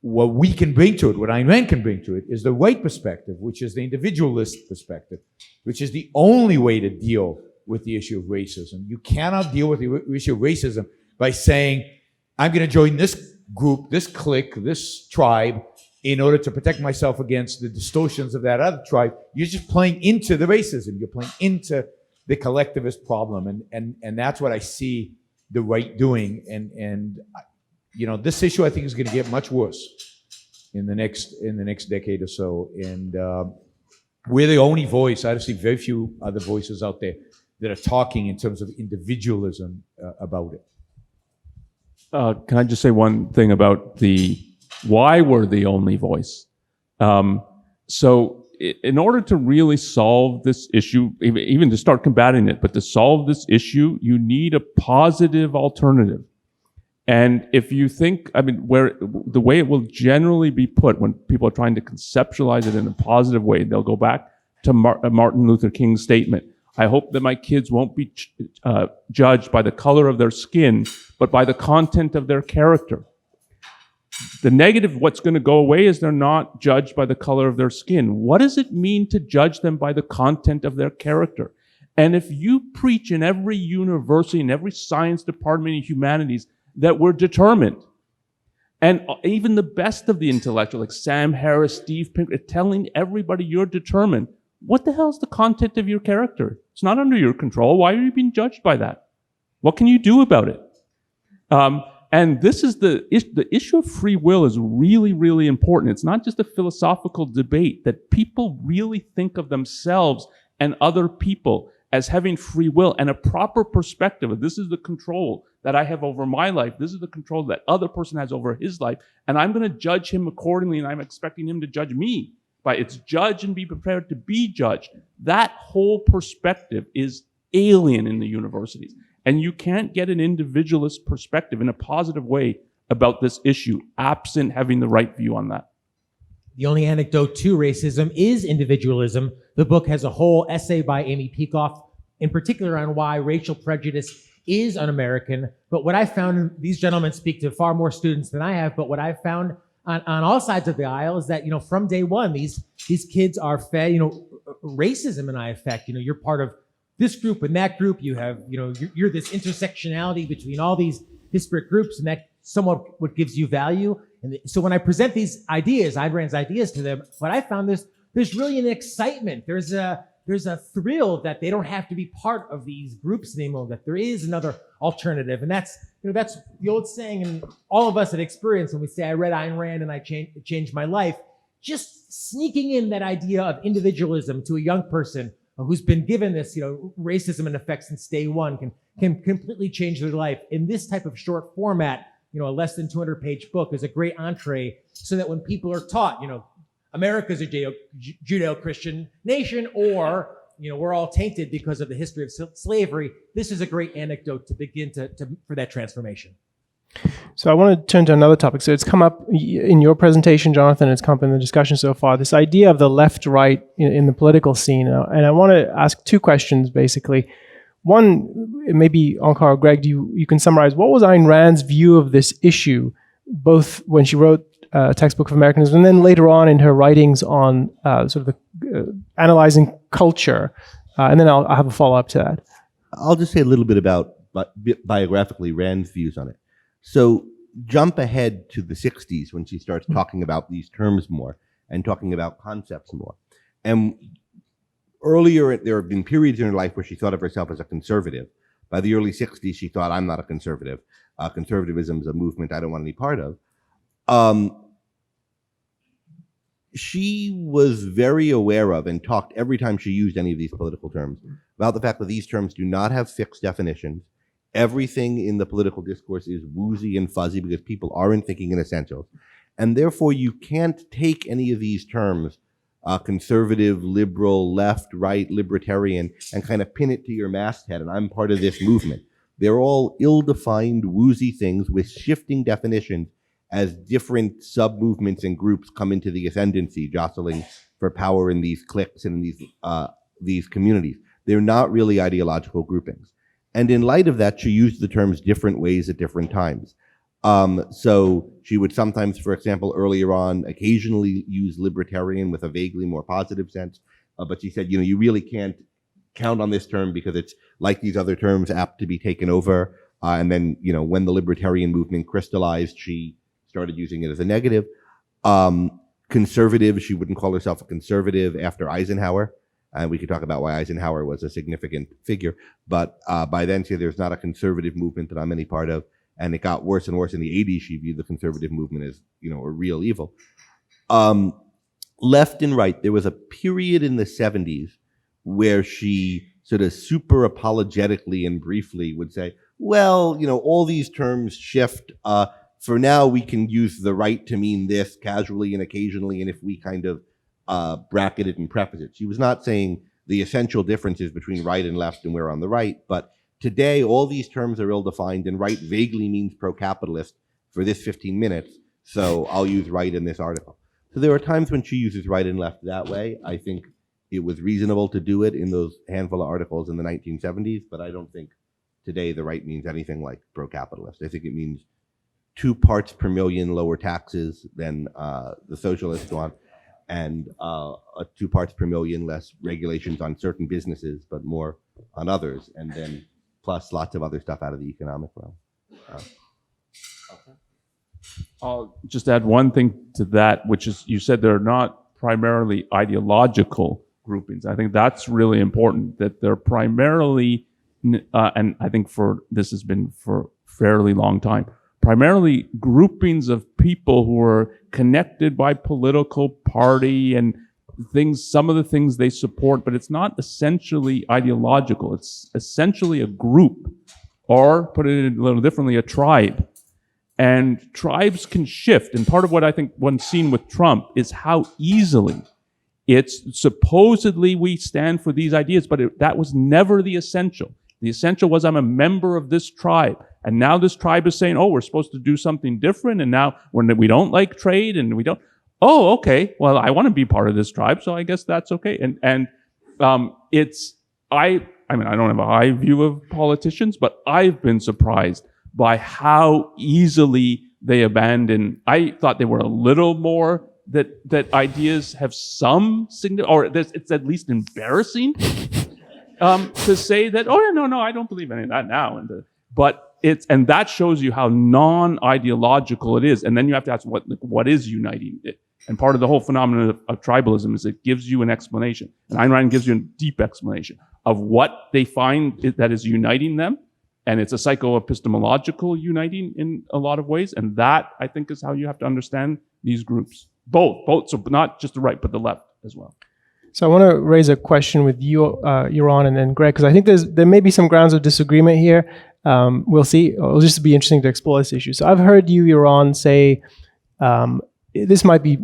what we can bring to it, what Ayn Rand can bring to it, is the right perspective, which is the individualist perspective, which is the only way to deal with the issue of racism. You cannot deal with the issue of racism by saying, I'm going to join this group, this clique, this tribe, in order to protect myself against the distortions of that other tribe. You're just playing into the racism. You're playing into the collectivist problem. And that's what I see the right doing. And this issue, I think, is going to get much worse in the next decade or so. And we're the only voice. I see very few other voices out there that are talking in terms of individualism about it. Can I just say one thing about why we're the only voice? So in order to really solve this issue, even to start combating it, but to solve this issue, you need a positive alternative. And if you think, where the way it will generally be put when people are trying to conceptualize it in a positive way, they'll go back to Martin Luther King's statement. I hope that my kids won't be judged by the color of their skin, but by the content of their character. The negative, what's going to go away, is they're not judged by the color of their skin. What does it mean to judge them by the content of their character? And if you preach in every university, in every science department in humanities, that we're determined, and even the best of the intellectuals, like Sam Harris, Steve Pinker, telling everybody you're determined, what the hell is the content of your character? It's not under your control. Why are you being judged by that? What can you do about it? And this is the issue of free will is really, really important. It's not just a philosophical debate, that people really think of themselves and other people as having free will and a proper perspective of, this is the control that I have over my life. This is the control that other person has over his life. And I'm going to judge him accordingly, and I'm expecting him to judge me. It's judge and be prepared to be judged. That whole perspective is alien in the universities. And you can't get an individualist perspective in a positive way about this issue absent having the right view on that. the only antidote to racism is individualism. The book has a whole essay by Amy Peikoff, in particular on why racial prejudice is un-American. But what I found, these gentlemen speak to far more students than I have, but what I found on all sides of the aisle is that, from day one, these kids are fed, racism in effect. You're part of this group and that group. You have, you're this intersectionality between all these disparate groups, and that somewhat what gives you value. And so when I present these ideas, Ayn Rand's ideas to them, what I found is there's really an excitement. There's a thrill that they don't have to be part of these groups anymore, that there is another alternative. And that's the old saying, and all of us at Experience, when we say, I read Ayn Rand and it changed my life, just sneaking in that idea of individualism to a young person who's been given this, racism in effect since day one can completely change their life. In this type of short format, a less than 200-page book is a great entree, so that when people are taught, America's a Judeo-Christian nation, or, we're all tainted because of the history of slavery, this is a great anecdote to begin for that transformation. So I want to turn to another topic. So it's come up in your presentation, Jonathan, it's come up in the discussion so far, this idea of the left-right in the political scene. And I want to ask two questions, basically. One, maybe Onkar or Greg, you can summarize, what was Ayn Rand's view of this issue, both when she wrote Textbook of Americanism and then later on in her writings on sort of the analyzing culture? And then I'll have a follow-up to that. I'll just say a little bit about biographically Rand's views on it. So jump ahead to the 60s when she starts talking about these terms more and talking about concepts more. And earlier, there have been periods in her life where she thought of herself as a conservative. By the early 60s, she thought, I'm not a conservative. Conservatism is a movement I don't want any part of. She was very aware of and talked every time she used any of these political terms about the fact that these terms do not have fixed definitions. Everything in the political discourse is woozy and fuzzy because people aren't thinking in essentials. And therefore, you can't take any of these terms, conservative, liberal, left, right, libertarian, and kind of pin it to your masthead, and I'm part of this movement. They're all ill-defined, woozy things with shifting definitions as different sub-movements and groups come into the ascendancy, jostling for power in these cliques and in these communities. They're not really ideological groupings. And in light of that, she used the terms different ways at different times. So she would sometimes, for example, earlier on, occasionally use libertarian with a vaguely more positive sense. But she said, you really can't count on this term because it's like these other terms apt to be taken over. And then, when the libertarian movement crystallized, she started using it as a negative. Conservative, she wouldn't call herself a conservative after Eisenhower. And we could talk about why Eisenhower was a significant figure. But by then, there's not a conservative movement that I'm any part of. And it got worse and worse in the 80s. She viewed the conservative movement as, a real evil. Left and right, there was a period in the 70s where she sort of super apologetically and briefly would say, well, all these terms shift. For now, we can use the right to mean this casually and occasionally, and if we kind of bracket it and preface it. She was not saying the essential differences between right and left and we're on the right, but today, all these terms are ill-defined, and right vaguely means pro-capitalist for this 15 minutes, so I'll use right in this article. So there are times when she uses right and left that way. I think it was reasonable to do it in those handful of articles in the 1970s, but I don't think today the right means anything like pro-capitalist. I think it means 2 parts per million lower taxes than the socialists want, and 2 parts per million less regulations on certain businesses, but more on others, and then plus lots of other stuff out of the economic realm. I'll just add one thing to that, which is you said they're not primarily ideological groupings. I think that's really important, that they're primarily, and I think this has been for a fairly long time, primarily groupings of people who are connected by political party and some of the things they support, but it's not essentially ideological. It's essentially a group, or put it a little differently, a tribe. And tribes can shift. And part of what I think one's seen with Trump is how easily it's supposedly we stand for these ideas, but that was never the essential. The essential was I'm a member of this tribe. And now this tribe is saying, oh, we're supposed to do something different. And now we don't like trade and we don't. oh, okay, well, I want to be part of this tribe, so I guess that's okay. And I mean, I don't have a high view of politicians, but I've been surprised by how easily they abandon. I thought they were a little more that ideas have some or it's at least embarrassing to say that, oh yeah, no, I don't believe any of that now. And that shows you how non-ideological it is. And then you have to ask what is uniting it. And part of the whole phenomenon of tribalism is it gives you an explanation. And Ayn Rand gives you a deep explanation of what they find that is uniting them. And it's a psycho-epistemological uniting in a lot of ways. And that, I think, is how you have to understand these groups. Both. So not just the right, but the left as well. So I want to raise a question with you, Yaron, and then Greg, because I think there may be some grounds of disagreement here. We'll see. It'll just be interesting to explore this issue. So I've heard you, Yaron, say, this might be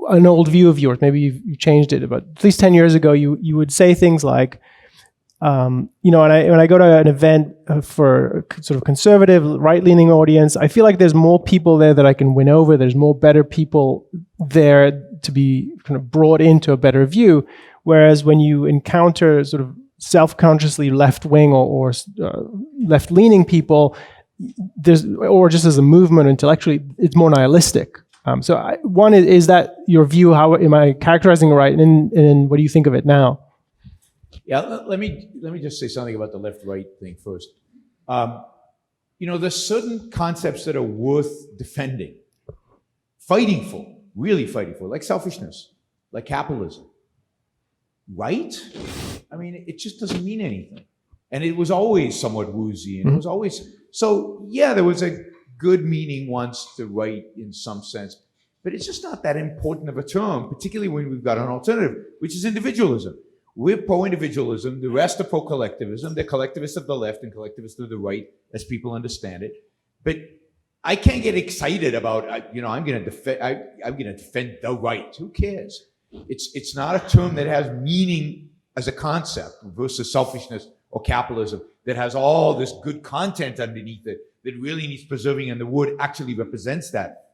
an old view of yours. Maybe you've changed it, but at least 10 years ago, you would say things like, when I go to an event for a sort of conservative, right-leaning audience, I feel like there's more people there that I can win over. There's more better people there to be kind of brought into a better view. Whereas when you encounter sort of self-consciously left-wing or left-leaning people, or just as a movement intellectually, it's more nihilistic. One is that your view? How am I characterizing it right? And what do you think of it now? Yeah, let me just say something about the left-right thing first. There's certain concepts that are worth defending, really fighting for, like selfishness, like capitalism. Right? I mean, it just doesn't mean anything. And it was always somewhat woozy, and it was always, so yeah, there was a good meaning once to right in some sense, but it's just not that important of a term, particularly when we've got an alternative, which is individualism. We're pro-individualism. The rest are pro-collectivism. They're collectivists of the left and collectivists of the right, as people understand it. But I can't get excited about, I'm going to defend the right. Who cares? It's not a term that has meaning as a concept versus selfishness or capitalism that has all this good content underneath it that really needs preserving, and the word actually represents that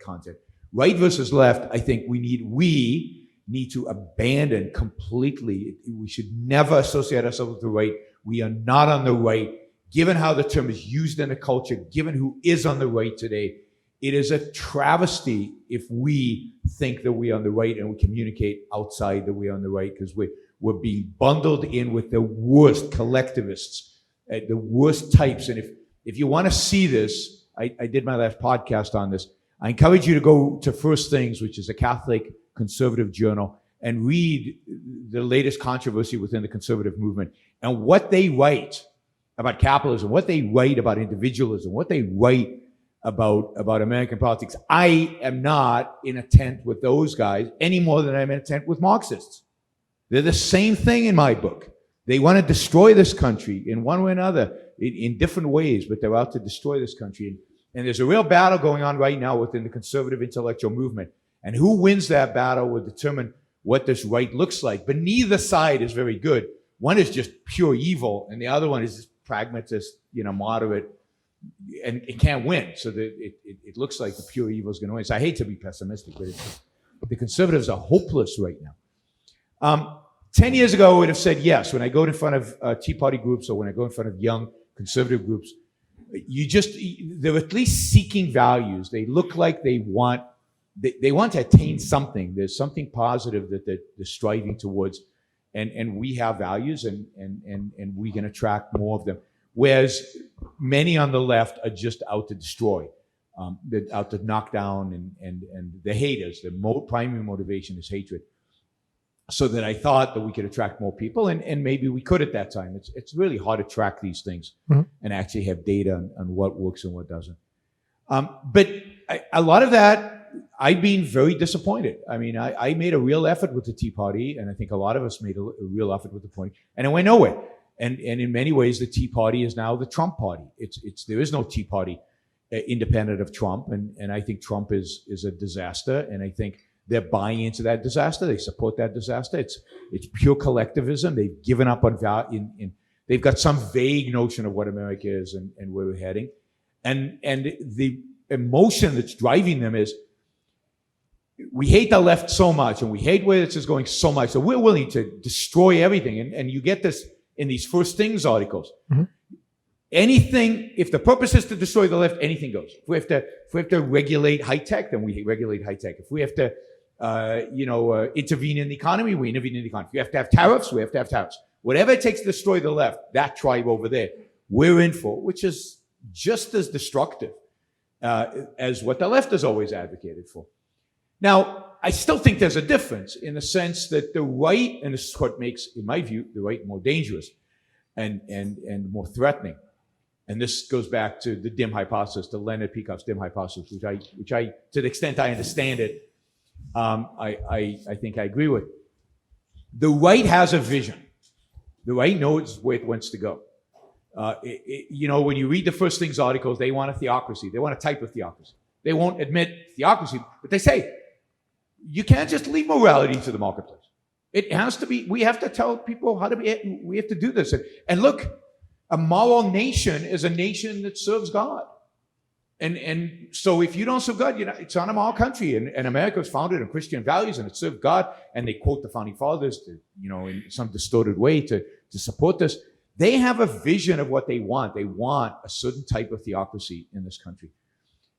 content. Right versus left, I think we need to abandon completely. We should never associate ourselves with the right. We are not on the right. Given how the term is used in the culture, given who is on the right today, it is a travesty if we think that we're on the right and we communicate outside that we're on the right, because we're being bundled in with the worst collectivists, the worst types. And if you want to see this, I did my last podcast on this. I encourage you to go to First Things, which is a Catholic conservative journal, and read the latest controversy within the conservative movement. And what they write about capitalism, what they write about individualism, what they write about American politics. I am not in a tent with those guys any more than I'm in a tent with Marxists. They're the same thing in my book. They want to destroy this country in one way or another, in different ways, but they're out to destroy this country. And there's a real battle going on right now within the conservative intellectual movement. And who wins that battle will determine what this right looks like. But neither side is very good. One is just pure evil, and the other one is just pragmatist, moderate, and it can't win. So that it looks like the pure evil is going to win. So I hate to be pessimistic, but the conservatives are hopeless right now. 10 years ago, I would have said yes. When I go in front of Tea Party groups, or when I go in front of young conservative groups, they're at least seeking values. They look like they want to attain something. There's something positive that they're striving towards. And we have values, and we can attract more of them. Whereas many on the left are just out to destroy. They're out to knock down, and the haters, primary motivation is hatred. So that I thought that we could attract more people, and maybe we could at that time. It's really hard to track these things and actually have data on what works and what doesn't. But a lot of that, I've been very disappointed. I mean, I made a real effort with the Tea Party, and I think a lot of us made a real effort with the Party, and it went nowhere. And in many ways, the Tea Party is now the Trump Party. There is no Tea Party independent of Trump, and I think Trump is a disaster, and I think they're buying into that disaster. They support that disaster. It's pure collectivism. They've given up on value. They've got some vague notion of what America is and where we're heading, and the emotion that's driving them is, we hate the left so much, and we hate where this is going so much, so we're willing to destroy everything. And you get this in these First Things articles. Mm-hmm. Anything, if the purpose is to destroy the left, anything goes. If we have to regulate high tech, then we regulate high tech. If we have to, intervene in the economy, we intervene in the economy. If we have to have tariffs, we have to have tariffs. Whatever it takes to destroy the left, that tribe over there, we're in for, which is just as destructive as what the left has always advocated for. Now, I still think there's a difference in the sense that the right, and this is what makes, in my view, the right more dangerous and more threatening. And this goes back to the dim hypothesis, to Leonard Peikoff's dim hypothesis, which I, to the extent I understand it, I think I agree with. The right has a vision. The right knows where it wants to go. When you read the First Things articles, they want a theocracy. They want a type of theocracy. They won't admit theocracy, but they say, you can't just leave morality to the marketplace. It has to be, we have to tell people how to be, we have to do this. And look, a moral nation is a nation that serves God. And so if you don't serve God, it's not a moral country. And America was founded on Christian values, and it served God. And they quote the founding fathers, in some distorted way to support this. They have a vision of what they want. They want a certain type of theocracy in this country.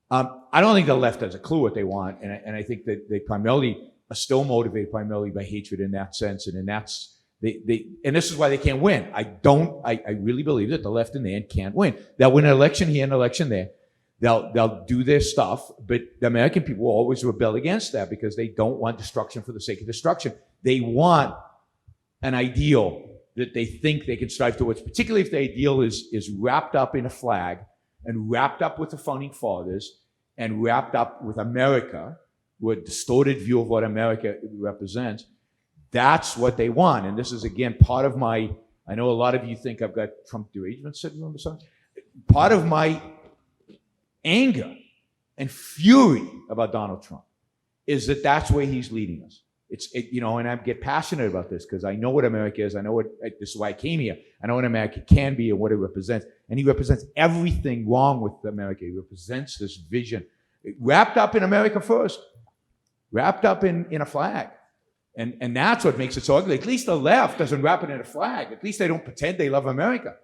I don't think the left has a clue what they want, and I think that they primarily are still motivated primarily by hatred in that sense, and and this is why they can't win. I really believe that the left in the end can't win. They'll win an election here and an election there. They'll do their stuff, but the American people will always rebel against that because they don't want destruction for the sake of destruction. They want an ideal that they think they can strive towards, particularly if the ideal is wrapped up in a flag and wrapped up with the founding fathers and wrapped up with America, with a distorted view of what America represents. That's what they want. And this is, again, part of my, I know a lot of you think I've got Trump derangement syndrome or something. Part of my anger and fury about Donald Trump is that that's where he's leading us. And I get passionate about this because I know what America is. I know this is why I came here. I know what America can be and what it represents. And he represents everything wrong with America. He represents this vision wrapped up in America first, wrapped up in a flag. And that's what makes it so ugly. At least the left doesn't wrap it in a flag. At least they don't pretend they love America.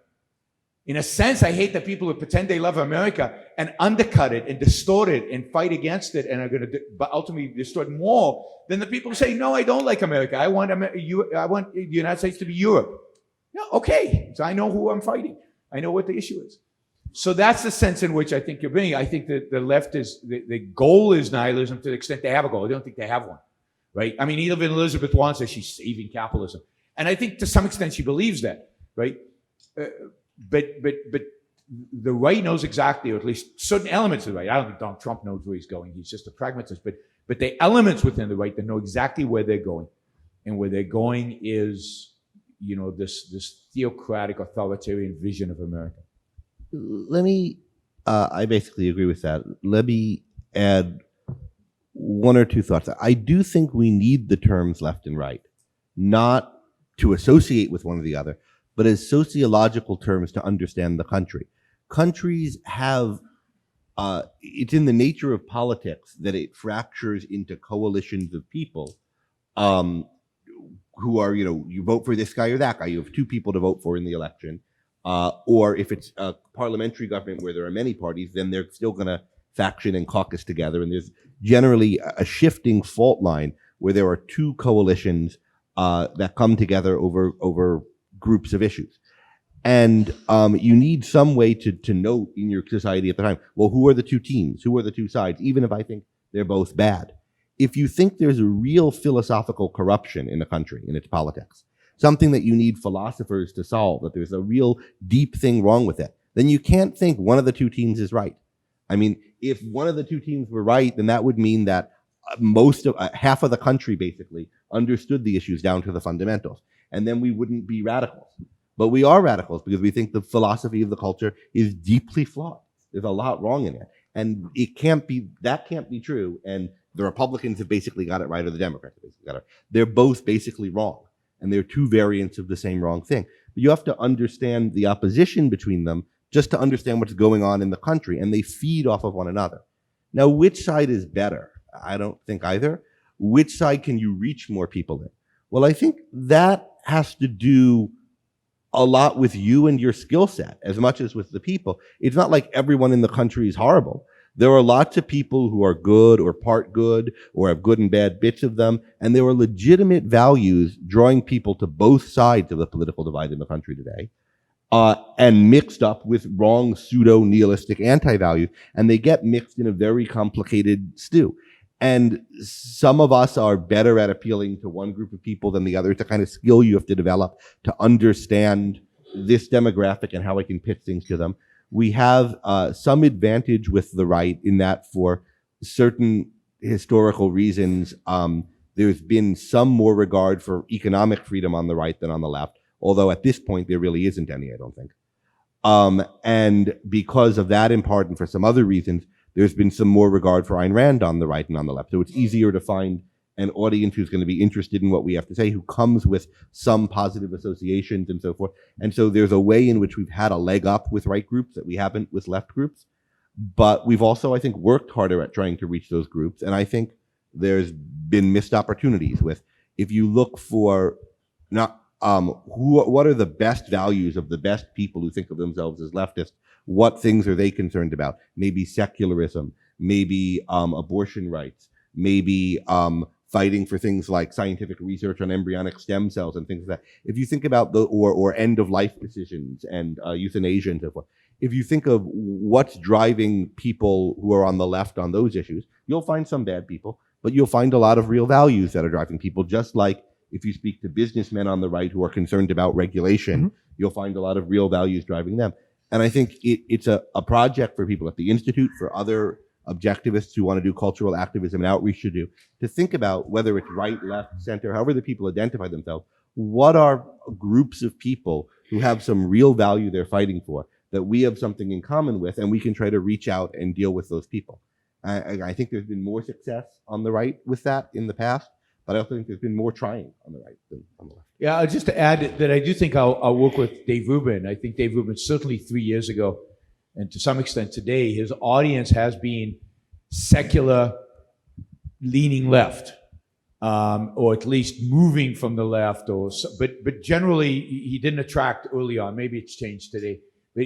In a sense, I hate the people who pretend they love America and undercut it and distort it and fight against it and are going to ultimately distort more than the people who say, no, I don't like America. I want the United States to be Europe. Yeah, okay. So I know who I'm fighting. I know what the issue is. So that's the sense in which I think you're bringing. I think that the left is, the goal is nihilism to the extent they have a goal. I don't think they have one, right? I mean, even Elizabeth Warren says she's saving capitalism. And I think to some extent she believes that, right? But the right knows exactly, or at least certain elements of the right. I don't think Donald Trump knows where he's going. He's just a pragmatist. But the elements within the right that know exactly where they're going. And where they're going is, this theocratic, authoritarian vision of America. I basically agree with that. Let me add one or two thoughts. I do think we need the terms left and right, not to associate with one or the other, but as sociological terms to understand the country. Countries have, it's in the nature of politics that it fractures into coalitions of people who are, you vote for this guy or that guy. You have two people to vote for in the election. Or if it's a parliamentary government where there are many parties, then they're still going to faction and caucus together. And there's generally a shifting fault line where there are two coalitions that come together over groups of issues. And you need some way to note in your society at the time, well, who are the two teams? Who are the two sides? Even if I think they're both bad. If you think there's a real philosophical corruption in the country, in its politics, something that you need philosophers to solve, that there's a real deep thing wrong with it, then you can't think one of the two teams is right. I mean, if one of the two teams were right, then that would mean that half of the country basically understood the issues down to the fundamentals. And then we wouldn't be radicals. But we are radicals because we think the philosophy of the culture is deeply flawed. There's a lot wrong in it. And that can't be true. And the Republicans have basically got it right, or the Democrats have basically got it right. They're both basically wrong. And they're two variants of the same wrong thing. But you have to understand the opposition between them just to understand what's going on in the country. And they feed off of one another. Now, which side is better? I don't think either. which side can you reach more people in? Well, I think that has to do a lot with you and your skill set as much as with the people. It's not like everyone in the country is horrible. There are lots of people who are good or part good or have good and bad bits of them, and there are legitimate values drawing people to both sides of the political divide in the country today, and mixed up with wrong pseudo-nihilistic anti-values, and they get mixed in a very complicated stew. And some of us are better at appealing to one group of people than the other. It's a kind of skill you have to develop to understand this demographic and how I can pitch things to them. We have some advantage with the right in that for certain historical reasons, there's been some more regard for economic freedom on the right than on the left, although at this point there really isn't any, I don't think. And because of that in part and for some other reasons, there's been some more regard for Ayn Rand on the right and on the left. So it's easier to find an audience who's going to be interested in what we have to say, who comes with some positive associations and so forth. And so there's a way in which we've had a leg up with right groups that we haven't with left groups. But we've also, I think, worked harder at trying to reach those groups. And I think there's been missed opportunities with, if you look for not what are the best values of the best people who think of themselves as leftists, what things are they concerned about? Maybe secularism, maybe abortion rights, maybe fighting for things like scientific research on embryonic stem cells and things like that. If you think about or end of life decisions and euthanasia and so forth, if you think of what's driving people who are on the left on those issues, you'll find some bad people, but you'll find a lot of real values that are driving people. Just like if you speak to businessmen on the right who are concerned about regulation, you'll find a lot of real values driving them. And I think it's a project for people at the Institute, for other objectivists who want to do cultural activism and outreach to think about whether it's right, left, center, however the people identify themselves, what are groups of people who have some real value they're fighting for, that we have something in common with, and we can try to reach out and deal with those people. I think there's been more success on the right with that in the past, but I also think there's been more trying on the right than on the left. Yeah, just to add that I do think I'll work with Dave Rubin. I think Dave Rubin, certainly 3 years ago, and to some extent today, his audience has been secular leaning left, or at least moving from the left, but generally he didn't attract early on. Maybe it's changed today. But,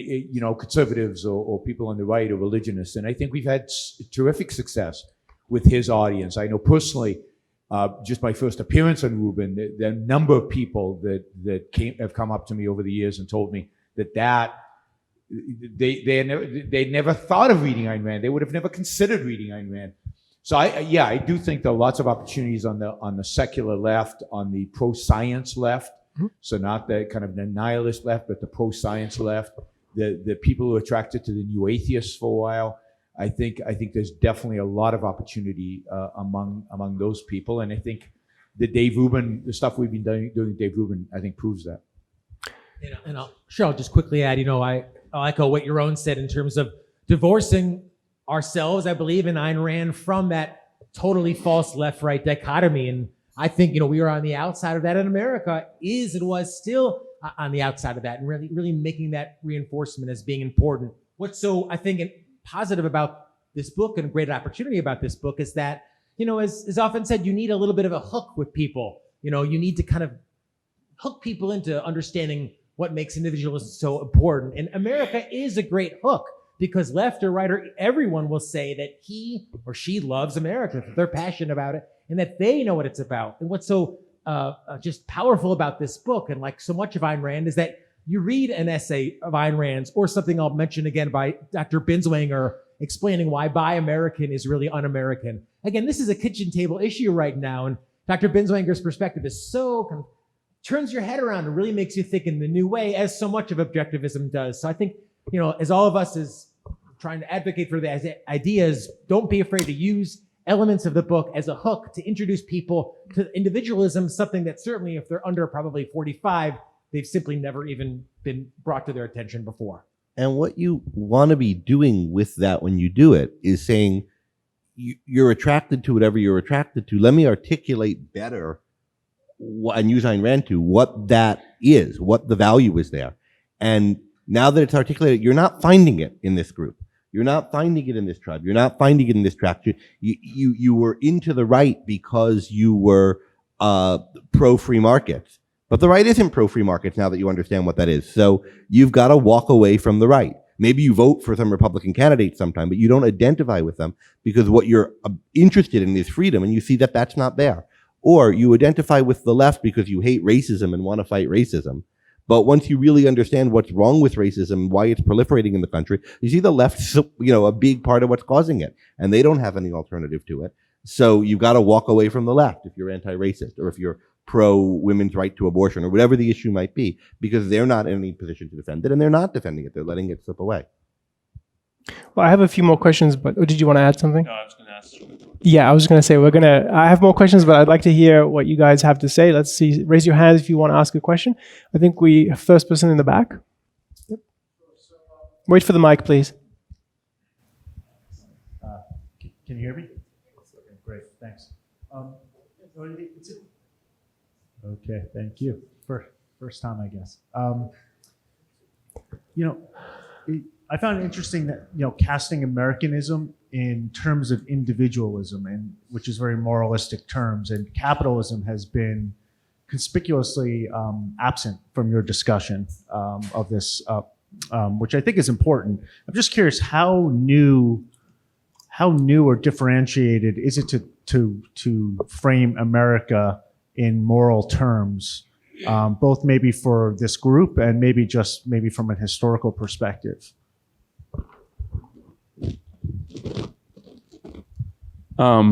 conservatives or people on the right or religionists. And I think we've had terrific success with his audience. I know personally, just my first appearance on Rubin, the number of people that have come up to me over the years and told me that they never thought of reading Ayn Rand. They would have never considered reading Ayn Rand. So I do think there are lots of opportunities on the secular left, on the pro-science left. So not the kind of the nihilist left, but the pro-science left. The people who are attracted to the new atheists for a while. I think there's definitely a lot of opportunity among those people, and I think the stuff we've been doing with Dave Rubin, I think proves that. And I'll just quickly add, I echo what Yaron said in terms of divorcing ourselves, I believe, in Ayn Rand from that totally false left-right dichotomy. And I think, we are on the outside of that, and America is and was still on the outside of that, and really making that reinforcement as being important. What's so, I think, positive about this book and a great opportunity about this book is that, as often said, you need a little bit of a hook with people. You need to kind of hook people into understanding what makes individualism so important. And America is a great hook, because left or right or everyone will say that he or she loves America, that they're passionate about it, and that they know what it's about. And what's so just powerful about this book, and like so much of Ayn Rand, is that you read an essay of Ayn Rand's, or something I'll mention again by Dr. Binswanger, explaining why Buy American is really un-American. Again, this is a kitchen table issue right now, and Dr. Binswanger's perspective is so kind of turns your head around and really makes you think in the new way, as so much of objectivism does. So I think, as all of us is trying to advocate for the ideas, don't be afraid to use elements of the book as a hook to introduce people to individualism, something that certainly, if they're under probably 45, they've simply never even been brought to their attention before. And what you want to be doing with that when you do it is saying, you're attracted to whatever you're attracted to. Let me articulate better and use Ayn Rand to what that is, what the value is there. And now that it's articulated, you're not finding it in this group. You're not finding it in this tribe. You're not finding it in this tract. You were into the right because you were pro-free markets. But the right isn't pro-free markets now that you understand what that is. So you've got to walk away from the right. Maybe you vote for some Republican candidates sometime, but you don't identify with them because what you're interested in is freedom, and you see that that's not there. Or you identify with the left because you hate racism and want to fight racism. But once you really understand what's wrong with racism, why it's proliferating in the country, you see the left's, a big part of what's causing it, and they don't have any alternative to it. So you've got to walk away from the left if you're anti-racist or if you're pro-women's right to abortion or whatever the issue might be, because they're not in any position to defend it, and they're not defending it. They're letting it slip away. Well, I have a few more questions, but did you want to add something? No, I was going to ask. Yeah, I was going to say I have more questions, but I'd like to hear what you guys have to say. Let's see. Raise your hands if you want to ask a question. I think first person in the back. Yep. Wait for the mic, please. Can you hear me? Okay, great, thanks. Okay, thank you. First time, I guess. I found it interesting that, casting Americanism in terms of individualism, and which is very moralistic terms, and capitalism has been conspicuously absent from your discussion of this, which I think is important. I'm just curious, how new or differentiated is it to frame America in moral terms, both maybe for this group and maybe from a historical perspective? I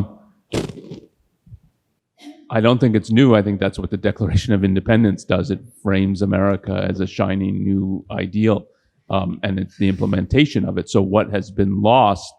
don't think it's new. I think that's what the Declaration of Independence does. It frames America as a shining new ideal, and it's the implementation of it. So what has been lost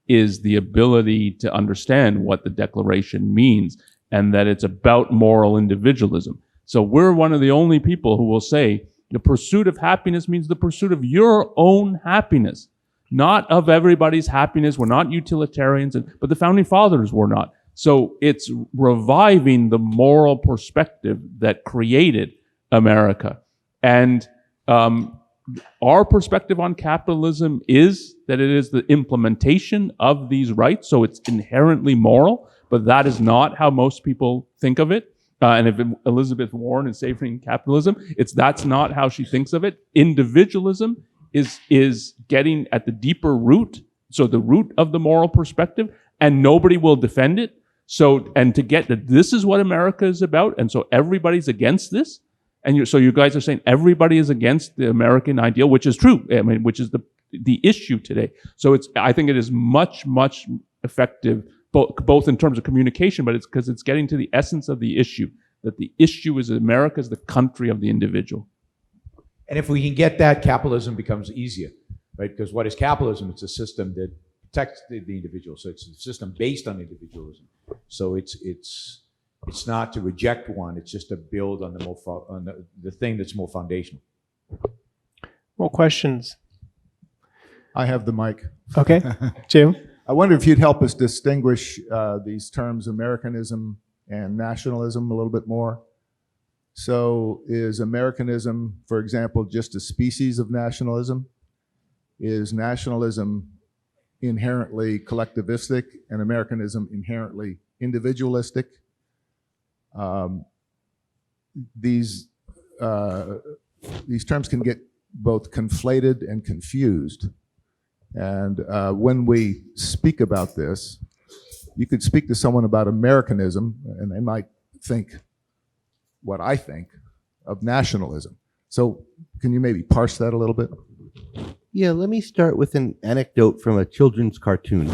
is the ability to understand what the Declaration means, and that it's about moral individualism. So we're one of the only people who will say the pursuit of happiness means the pursuit of your own happiness, not of everybody's happiness. We're not utilitarians, but the Founding Fathers were not. So it's reviving the moral perspective that created America. And our perspective on capitalism is that it is the implementation of these rights. So it's inherently moral, but that is not how most people think of it. And if Elizabeth Warren is savoring capitalism, that's not how she thinks of it. Individualism is getting at the deeper root, so the root of the moral perspective, and nobody will defend it. So, and to get that this is what America is about, and so everybody's against this, and so you guys are saying everybody is against the American ideal, which is true. I mean, which is the issue today. So I think it is much, much effective, both in terms of communication, but it's because it's getting to the essence of the issue, that the issue is America is the country of the individual. And if we can get that, capitalism becomes easier, right? Because what is capitalism? It's a system that protects the individual. So it's a system based on individualism. So it's not to reject one. It's just to build on the thing that's more foundational. More questions? I have the mic. Okay, Jim. I wonder if you'd help us distinguish these terms, Americanism and nationalism, a little bit more. So is Americanism, for example, just a species of nationalism? Is nationalism inherently collectivistic and Americanism inherently individualistic? These terms can get both conflated and confused. And when we speak about this, you could speak to someone about Americanism and they might think what I think of nationalism. So can you maybe parse that a little bit? Yeah, let me start with an anecdote from a children's cartoon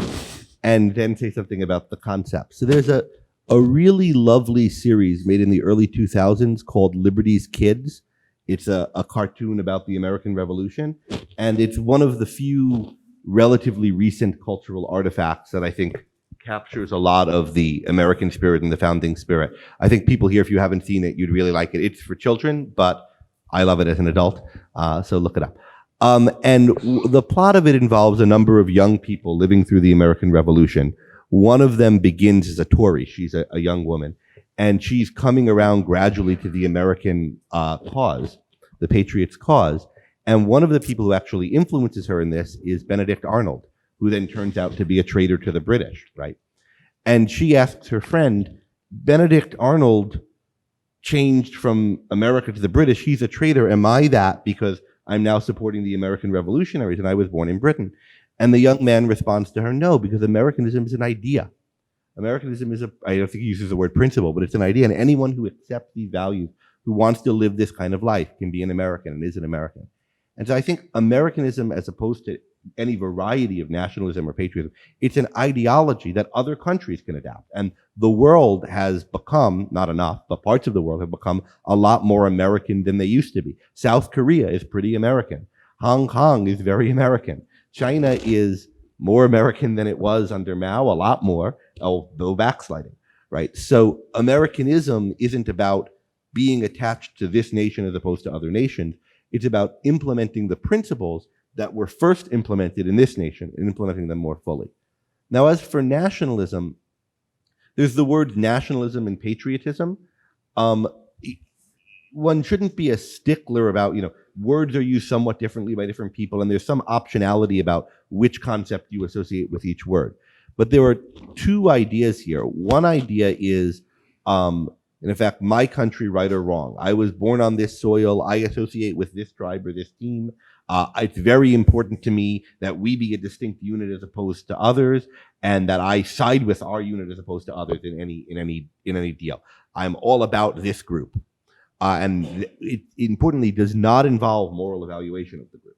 and then say something about the concept. So there's a really lovely series made in the early 2000s called Liberty's Kids. It's a cartoon about the American Revolution, and it's one of the few relatively recent cultural artifacts that I think captures a lot of the American spirit and the founding spirit. I think people here, if you haven't seen it, you'd really like it. It's for children, but I love it as an adult, so look it up. And the plot of it involves a number of young people living through the American Revolution. One of them begins as a Tory. She's a young woman, and she's coming around gradually to the American cause, the Patriots' cause. And one of the people who actually influences her in this is Benedict Arnold, who then turns out to be a traitor to the British, right? And she asks her friend, Benedict Arnold changed from America to the British. He's a traitor. Am I that because I'm now supporting the American revolutionaries and I was born in Britain? And the young man responds to her, no, because Americanism is an idea. Americanism is I don't think he uses the word principle, but it's an idea. And anyone who accepts these values, who wants to live this kind of life, can be an American and is an American. And so I think Americanism, as opposed to any variety of nationalism or patriotism, it's an ideology that other countries can adopt. And the world has become, not enough, but parts of the world have become a lot more American than they used to be. South Korea is pretty American. Hong Kong is very American. China is more American than it was under Mao, a lot more, although backsliding, right? So Americanism isn't about being attached to this nation as opposed to other nations. It's about implementing the principles that were first implemented in this nation and implementing them more fully. Now, as for nationalism, there's the words nationalism and patriotism. One shouldn't be a stickler about, words are used somewhat differently by different people, and there's some optionality about which concept you associate with each word. But there are two ideas here. One idea is, in fact, my country, right or wrong. I was born on this soil. I associate with this tribe or this team. It's very important to me that we be a distinct unit as opposed to others, and that I side with our unit as opposed to others in any deal. I'm all about this group, and it importantly does not involve moral evaluation of the group.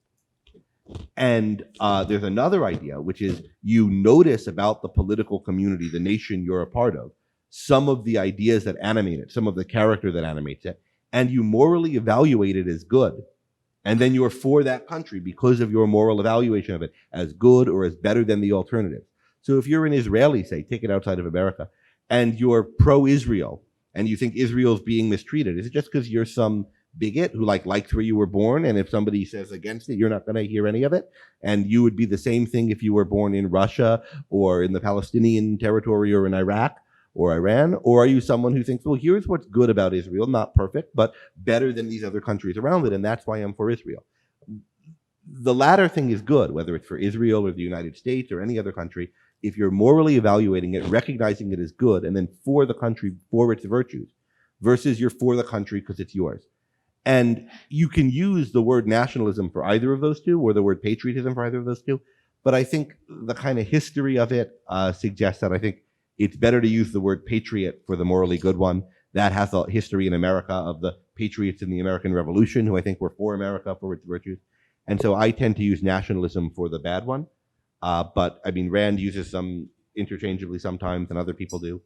And there's another idea, which is you notice about the political community, the nation you're a part of, some of the ideas that animate it, some of the character that animates it, and you morally evaluate it as good. And then you're for that country because of your moral evaluation of it as good or as better than the alternative. So if you're an Israeli, say, take it outside of America, and you're pro-Israel, and you think Israel's being mistreated, is it just because you're some bigot who likes where you were born, and if somebody says against it, you're not going to hear any of it? And you would be the same thing if you were born in Russia or in the Palestinian territory or in Iraq or Iran? Or are you someone who thinks, well, here's what's good about Israel, not perfect, but better than these other countries around it, and that's why I'm for Israel? The latter thing is good, whether it's for Israel or the United States or any other country, if you're morally evaluating it, recognizing it as good, and then for the country for its virtues, versus you're for the country because it's yours. And you can use the word nationalism for either of those two, or the word patriotism for either of those two, but I think the kind of history of it suggests that I think it's better to use the word patriot for the morally good one. That has a history in America of the patriots in the American Revolution, who I think were for America for its virtues. And so I tend to use nationalism for the bad one. But I mean, Rand uses some interchangeably sometimes, and other people do.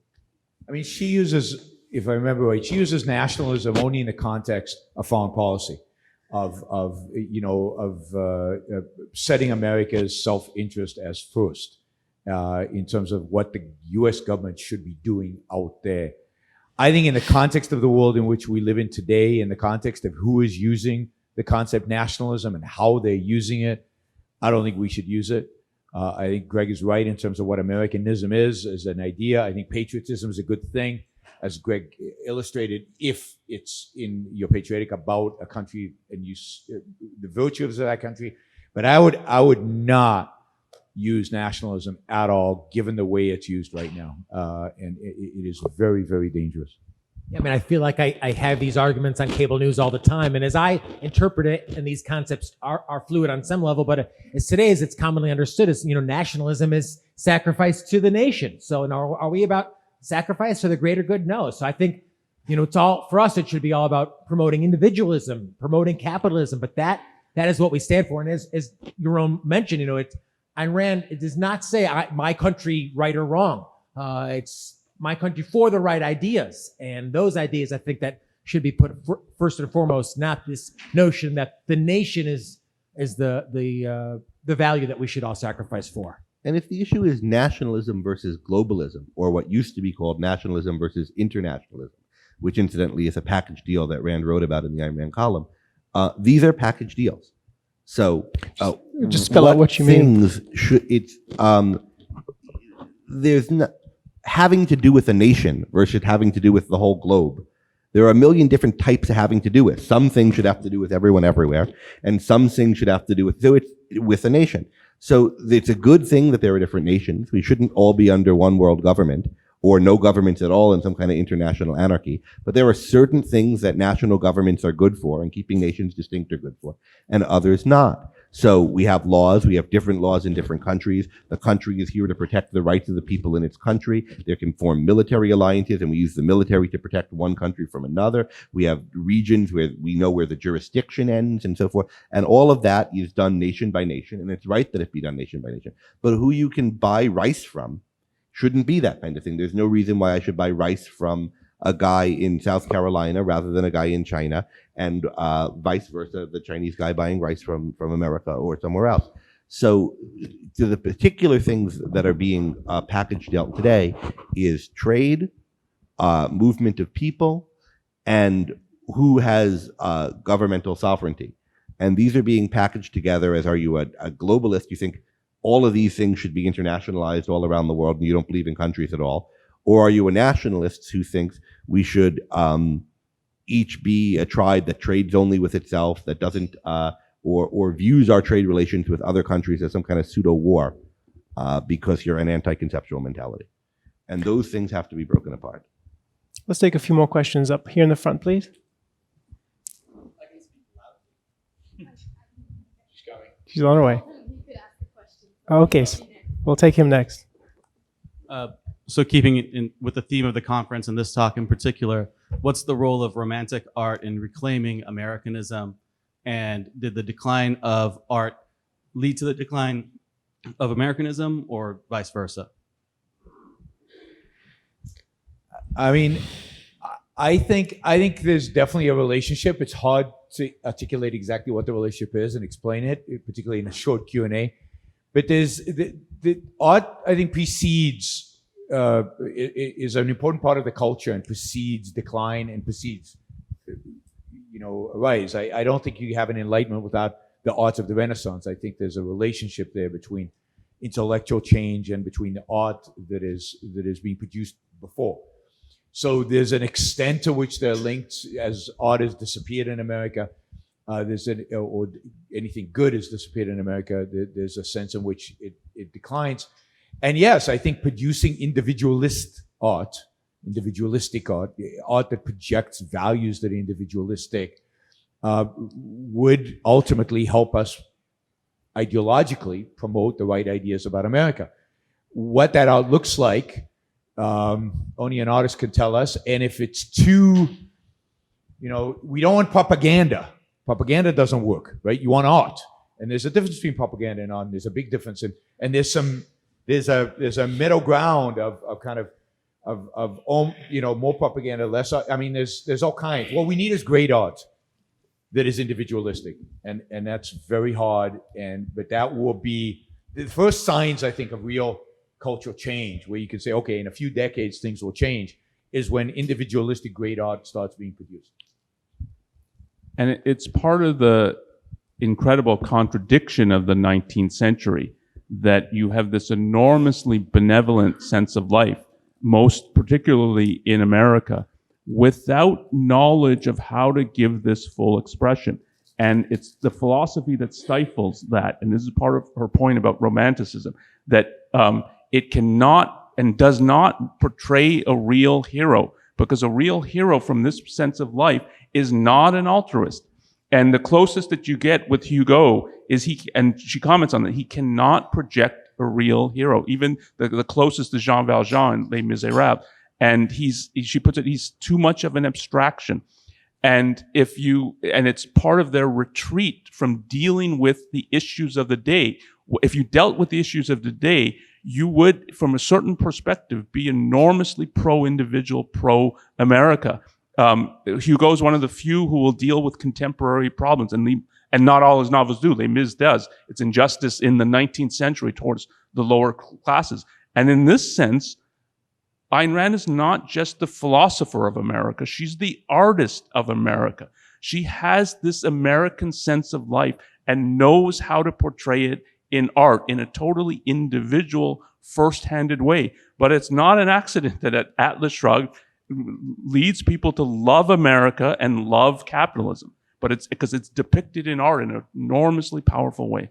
I mean, she uses, if I remember right, she uses nationalism only in the context of foreign policy, of setting America's self-interest as first. In terms of what the U.S. government should be doing out there. I think in the context of the world in which we live in today, in the context of who is using the concept nationalism and how they're using it, I don't think we should use it. I think Greg is right in terms of what Americanism is as an idea. I think patriotism is a good thing, as Greg illustrated, if you're patriotic about a country and the virtues of that country. But I would not use nationalism at all, given the way it's used right now. And it is very, very dangerous. Yeah, I mean, I feel like I have these arguments on cable news all the time, and as I interpret it, and these concepts are fluid on some level, but as today as it's commonly understood, as nationalism is sacrifice to the nation. So, are we about sacrifice for the greater good? No. So I think, it's all for us. It should be all about promoting individualism, promoting capitalism, but that is what we stand for. And as Jerome mentioned, Ayn Rand, it does not say my country right or wrong. It's my country for the right ideas. And those ideas, I think, that should be put first and foremost, not this notion that the nation is the value that we should all sacrifice for. And if the issue is nationalism versus globalism, or what used to be called nationalism versus internationalism, which incidentally is a package deal that Rand wrote about in the Ayn Rand column, these are package deals. So just spell out what you mean. There's not having to do with a nation versus having to do with the whole globe. There are a million different types of having to do with. Some things should have to do with everyone everywhere, and some things should have to do with a nation. So it's a good thing that there are different nations. We shouldn't all be under one world government or no governments at all in some kind of international anarchy. But there are certain things that national governments are good for and keeping nations distinct are good for, and others not. So we have laws, we have different laws in different countries. The country is here to protect the rights of the people in its country. They can form military alliances, and we use the military to protect one country from another. We have regions where we know where the jurisdiction ends and so forth. And all of that is done nation by nation, and it's right that it be done nation by nation. But who you can buy rice from shouldn't be that kind of thing. There's no reason why I should buy rice from a guy in South Carolina rather than a guy in China, and vice versa, the Chinese guy buying rice from America or somewhere else. So to the particular things that are being packaged out today is trade, movement of people, and who has governmental sovereignty. And these are being packaged together as, are you a globalist? You think all of these things should be internationalized all around the world and you don't believe in countries at all? Or are you a nationalist who thinks we should each be a tribe that trades only with itself, that doesn't, or views our trade relations with other countries as some kind of pseudo-war because you're an anti-conceptual mentality? And those things have to be broken apart. Let's take a few more questions up here in the front, please. She's on her way. Okay, so we'll take him next. So keeping in with the theme of the conference and this talk in particular, what's the role of romantic art in reclaiming Americanism? And did the decline of art lead to the decline of Americanism or vice versa? I mean, I think there's definitely a relationship. It's hard to articulate exactly what the relationship is and explain it, particularly in a short Q&A. But there's the art, I think, precedes is an important part of the culture and precedes decline and precedes, rise. I don't think you have an enlightenment without the arts of the Renaissance. I think there's a relationship there between intellectual change and between the art that is being produced before. So there's an extent to which they're linked. As art has disappeared in America, or anything good has disappeared in America, there's a sense in which it declines. And yes, I think producing individualistic art that projects values that are individualistic, would ultimately help us ideologically promote the right ideas about America. What that art looks like, only an artist can tell us. And if it's too, we don't want propaganda. Propaganda doesn't work, right? You want art. And there's a difference between propaganda and art, and there's a big difference. And there's a middle ground of more propaganda, less art. I mean, there's all kinds. What we need is great art that is individualistic, and that's very hard. But that will be the first signs, I think, of real cultural change, where you can say, okay, in a few decades things will change, is when individualistic great art starts being produced. And it's part of the incredible contradiction of the 19th century that you have this enormously benevolent sense of life, most particularly in America, without knowledge of how to give this full expression. And it's the philosophy that stifles that. And this is part of her point about romanticism, that it cannot and does not portray a real hero, because a real hero from this sense of life is not an altruist. And the closest that you get with Hugo is and she comments on that, he cannot project a real hero. Even the closest is Jean Valjean in Les Miserables. And she puts it, he's too much of an abstraction. And it's part of their retreat from dealing with the issues of the day. If you dealt with the issues of the day, you would, from a certain perspective, be enormously pro-individual, pro-America. Hugo is one of the few who will deal with contemporary problems, and not all his novels do. Les Mis does. It's injustice in the 19th century towards the lower classes. And in this sense, Ayn Rand is not just the philosopher of America. She's the artist of America. She has this American sense of life and knows how to portray it in art in a totally individual, first-handed way. But it's not an accident that at Atlas Shrugged leads people to love America and love capitalism. But it's because it's depicted in art in an enormously powerful way.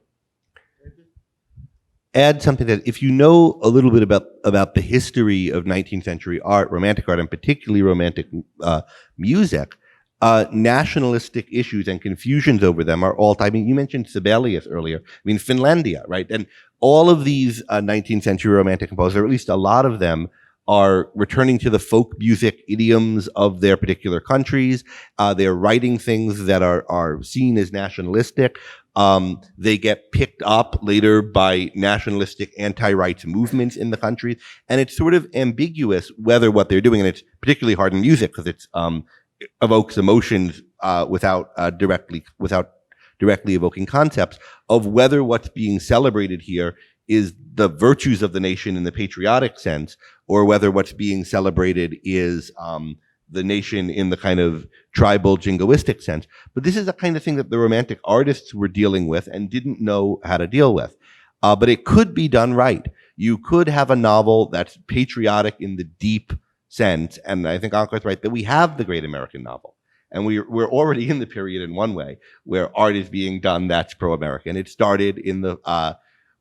add something that if you know a little bit about the history of 19th century art, romantic art, and particularly romantic music, nationalistic issues and confusions over them are all time. I mean, you mentioned Sibelius earlier. I mean, Finlandia, right? And all of these 19th century romantic composers, or at least a lot of them, are returning to the folk music idioms of their particular countries. They're writing things that are seen as nationalistic. They get picked up later by nationalistic anti-rights movements in the country. And it's sort of ambiguous whether what they're doing, and it's particularly hard in music because it evokes emotions without directly evoking concepts, of whether what's being celebrated here is the virtues of the nation in the patriotic sense, or whether what's being celebrated is the nation in the kind of tribal jingoistic sense. But this is the kind of thing that the romantic artists were dealing with and didn't know how to deal with. But it could be done right. You could have a novel that's patriotic in the deep sense, and I think Ankar's right, that we have the great American novel. And we're already in the period in one way where art is being done that's pro-American. It started in the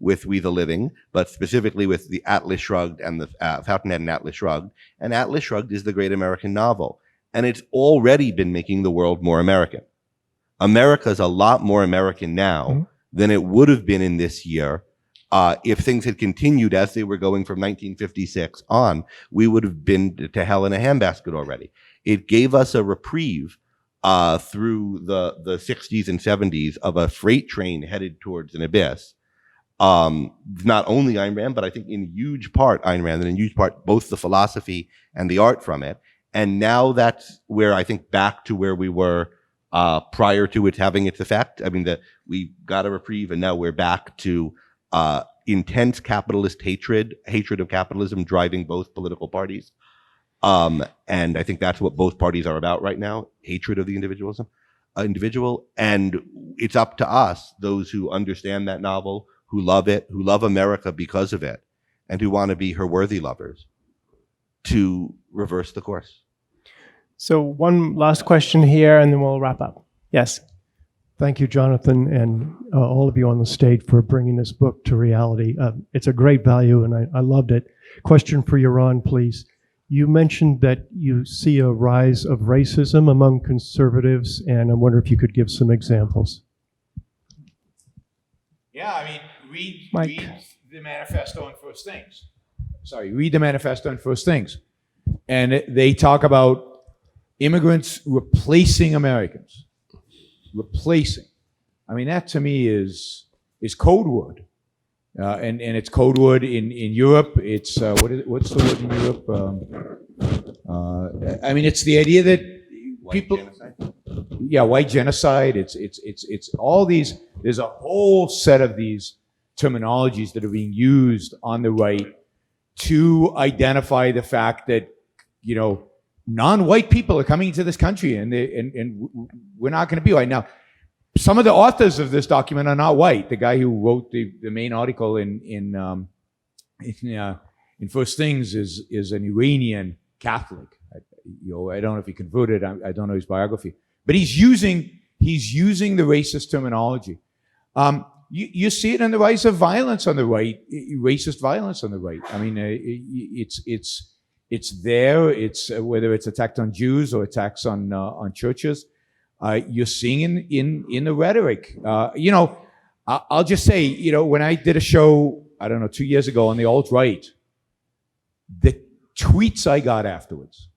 with We the Living, but specifically with the Atlas Shrugged and the Fountainhead and Atlas Shrugged. And Atlas Shrugged is the great American novel. And it's already been making the world more American. America's a lot more American now than it would have been in this year. If things had continued as they were going from 1956 on, we would have been to hell in a handbasket already. It gave us a reprieve through the 60s and 70s of a freight train headed towards an abyss. Not only Ayn Rand, but I think in huge part Ayn Rand, and in huge part both the philosophy and the art from it. And now that's where I think back to where we were prior to it having its effect. I mean, we got a reprieve, and now we're back to intense capitalist hatred of capitalism driving both political parties. And I think that's what both parties are about right now, hatred of the individual. And it's up to us, those who understand that novel, who love it, who love America because of it, and who want to be her worthy lovers, to reverse the course. So one last question here, and then we'll wrap up. Yes. Thank you, Jonathan, and all of you on the stage for bringing this book to reality. It's a great value, and I loved it. Question for Yaron, please. You mentioned that you see a rise of racism among conservatives, and I wonder if you could give some examples. Yeah, I mean, read the manifesto on First Things. Read the manifesto on First Things. And they talk about immigrants replacing Americans. Replacing. I mean, that to me is code word. And it's code word in Europe. It's, what's the word in Europe? I mean, it's the idea that people... Genocide? Yeah, white genocide. It's all these... There's a whole set of these terminologies that are being used on the right to identify the fact that, you know, non-white people are coming into this country, and we're not going to be white. Now, some of the authors of this document are not white. The guy who wrote the main article in First Things is an Iranian Catholic. I don't know if he converted. I don't know his biography, but he's using the racist terminology. You see it in the rise of violence on the right, racist violence on the right. I mean, it's there. It's whether it's attacks on Jews or attacks on churches. You're seeing in the rhetoric. You know, I'll just say, you know, when I did a show, I don't know, 2 years ago on the alt-right, the tweets I got afterwards,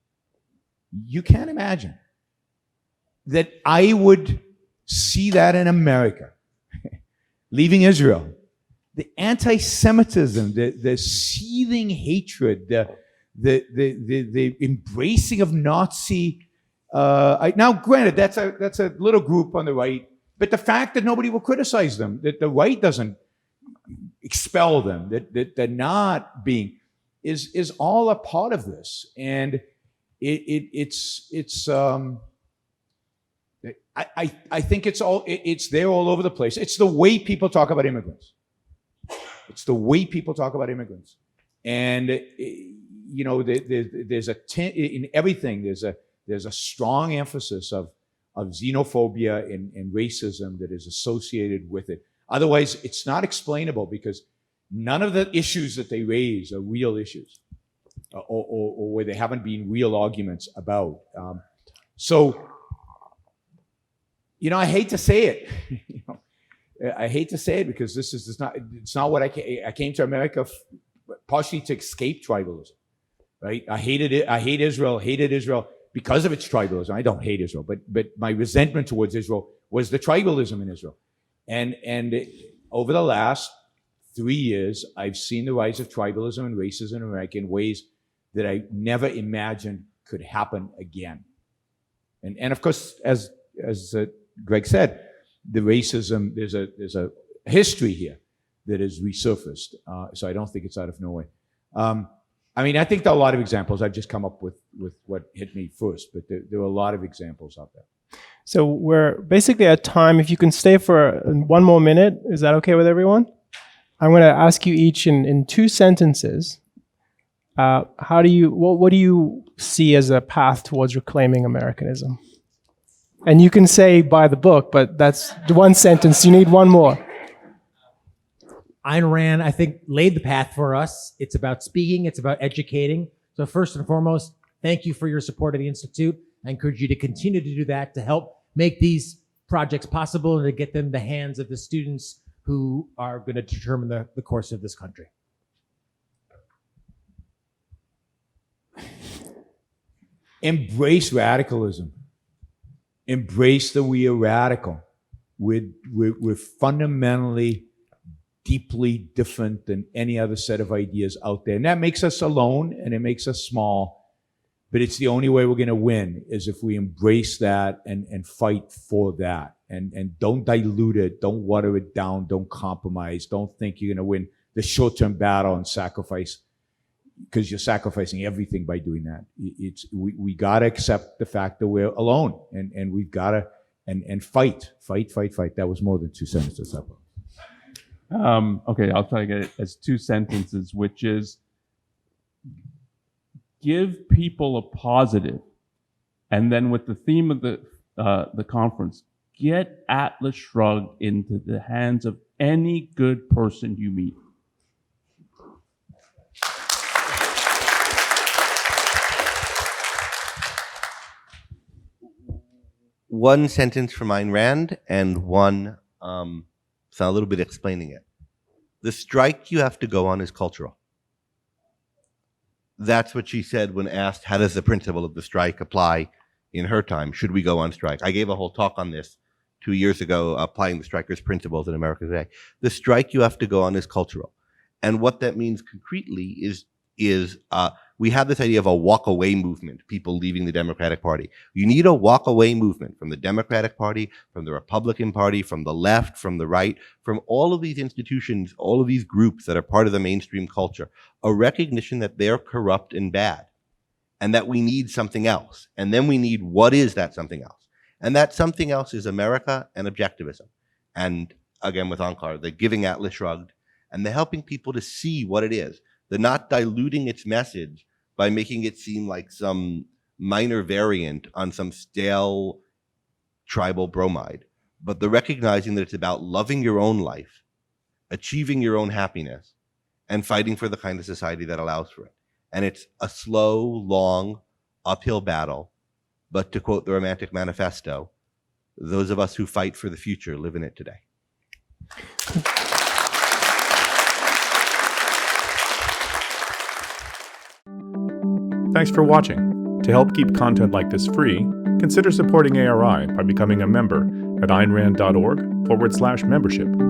you can't imagine that I would see that in America, leaving Israel. The anti-Semitism, the seething hatred, the embracing of Nazi. Now, granted, that's a little group on the right, but the fact that nobody will criticize them, that the right doesn't expel them, that they're not being, is all a part of this, and I think it's there all over the place. It's the way people talk about immigrants. It's the way people talk about immigrants, and you know, there's in everything. There's a strong emphasis of xenophobia and racism that is associated with it. Otherwise, it's not explainable, because None of the issues that they raise are real issues, or where there haven't been real arguments about. So, I hate to say it. I hate to say it because it's not what I came to America partially to escape tribalism, right? I hated Israel because of its tribalism. I don't hate Israel, but my resentment towards Israel was the tribalism in Israel. And over the last 3 years, I've seen the rise of tribalism and racism in America in ways that I never imagined could happen again. And of course, as Greg said, the racism, there's a history here that has resurfaced. So I don't think it's out of nowhere. I think there are a lot of examples. I've just come up with what hit me first, but there are a lot of examples out there. So we're basically at time. If you can stay for one more minute, is that okay with everyone? I'm going to ask you each in 2 sentences. What do you see as a path towards reclaiming Americanism? And you can say by the book, but that's the one sentence. You need one more. Ayn Rand, I think, laid the path for us. It's about speaking. It's about educating. So first and foremost, thank you for your support of the Institute. I encourage you to continue to do that to help make these projects possible and to get them in the hands of the students who are going to determine the course of this country. Embrace radicalism. Embrace that we are radical. We're fundamentally, deeply different than any other set of ideas out there. And that makes us alone and it makes us small. But it's the only way we're going to win is if we embrace that and fight for that. And don't dilute it. Don't water it down. Don't compromise. Don't think you're going to win the short-term battle and sacrifice, because you're sacrificing everything by doing that. We got to accept the fact that we're alone, and we've got to and fight. That was more than 2 sentences. Okay, I'll try to get it as 2 sentences, which is give people a positive, and then with the theme of the conference, get Atlas Shrugged into the hands of any good person you meet. One sentence from Ayn Rand and one, so a little bit explaining it. The strike you have to go on is cultural. That's what she said when asked, how does the principle of the strike apply in her time? Should we go on strike? I gave a whole talk on this 2 years ago, applying the strikers' principles in America today. The strike you have to go on is cultural. And what that means concretely is we have this idea of a walk-away movement, people leaving the Democratic Party. You need a walk-away movement from the Democratic Party, from the Republican Party, from the left, from the right, from all of these institutions, all of these groups that are part of the mainstream culture, a recognition that they're corrupt and bad, and that we need something else. And then we need, what is that something else? And that something else is America and objectivism. And again, with Ankar, the giving Atlas Shrugged, and the helping people to see what it is. The not diluting its message by making it seem like some minor variant on some stale tribal bromide, but the recognizing that it's about loving your own life, achieving your own happiness, and fighting for the kind of society that allows for it. And it's a slow, long, uphill battle, but to quote the Romantic Manifesto, those of us who fight for the future live in it today. Thanks for watching. To help keep content like this free, consider supporting ARI by becoming a member at aynrand.org/membership.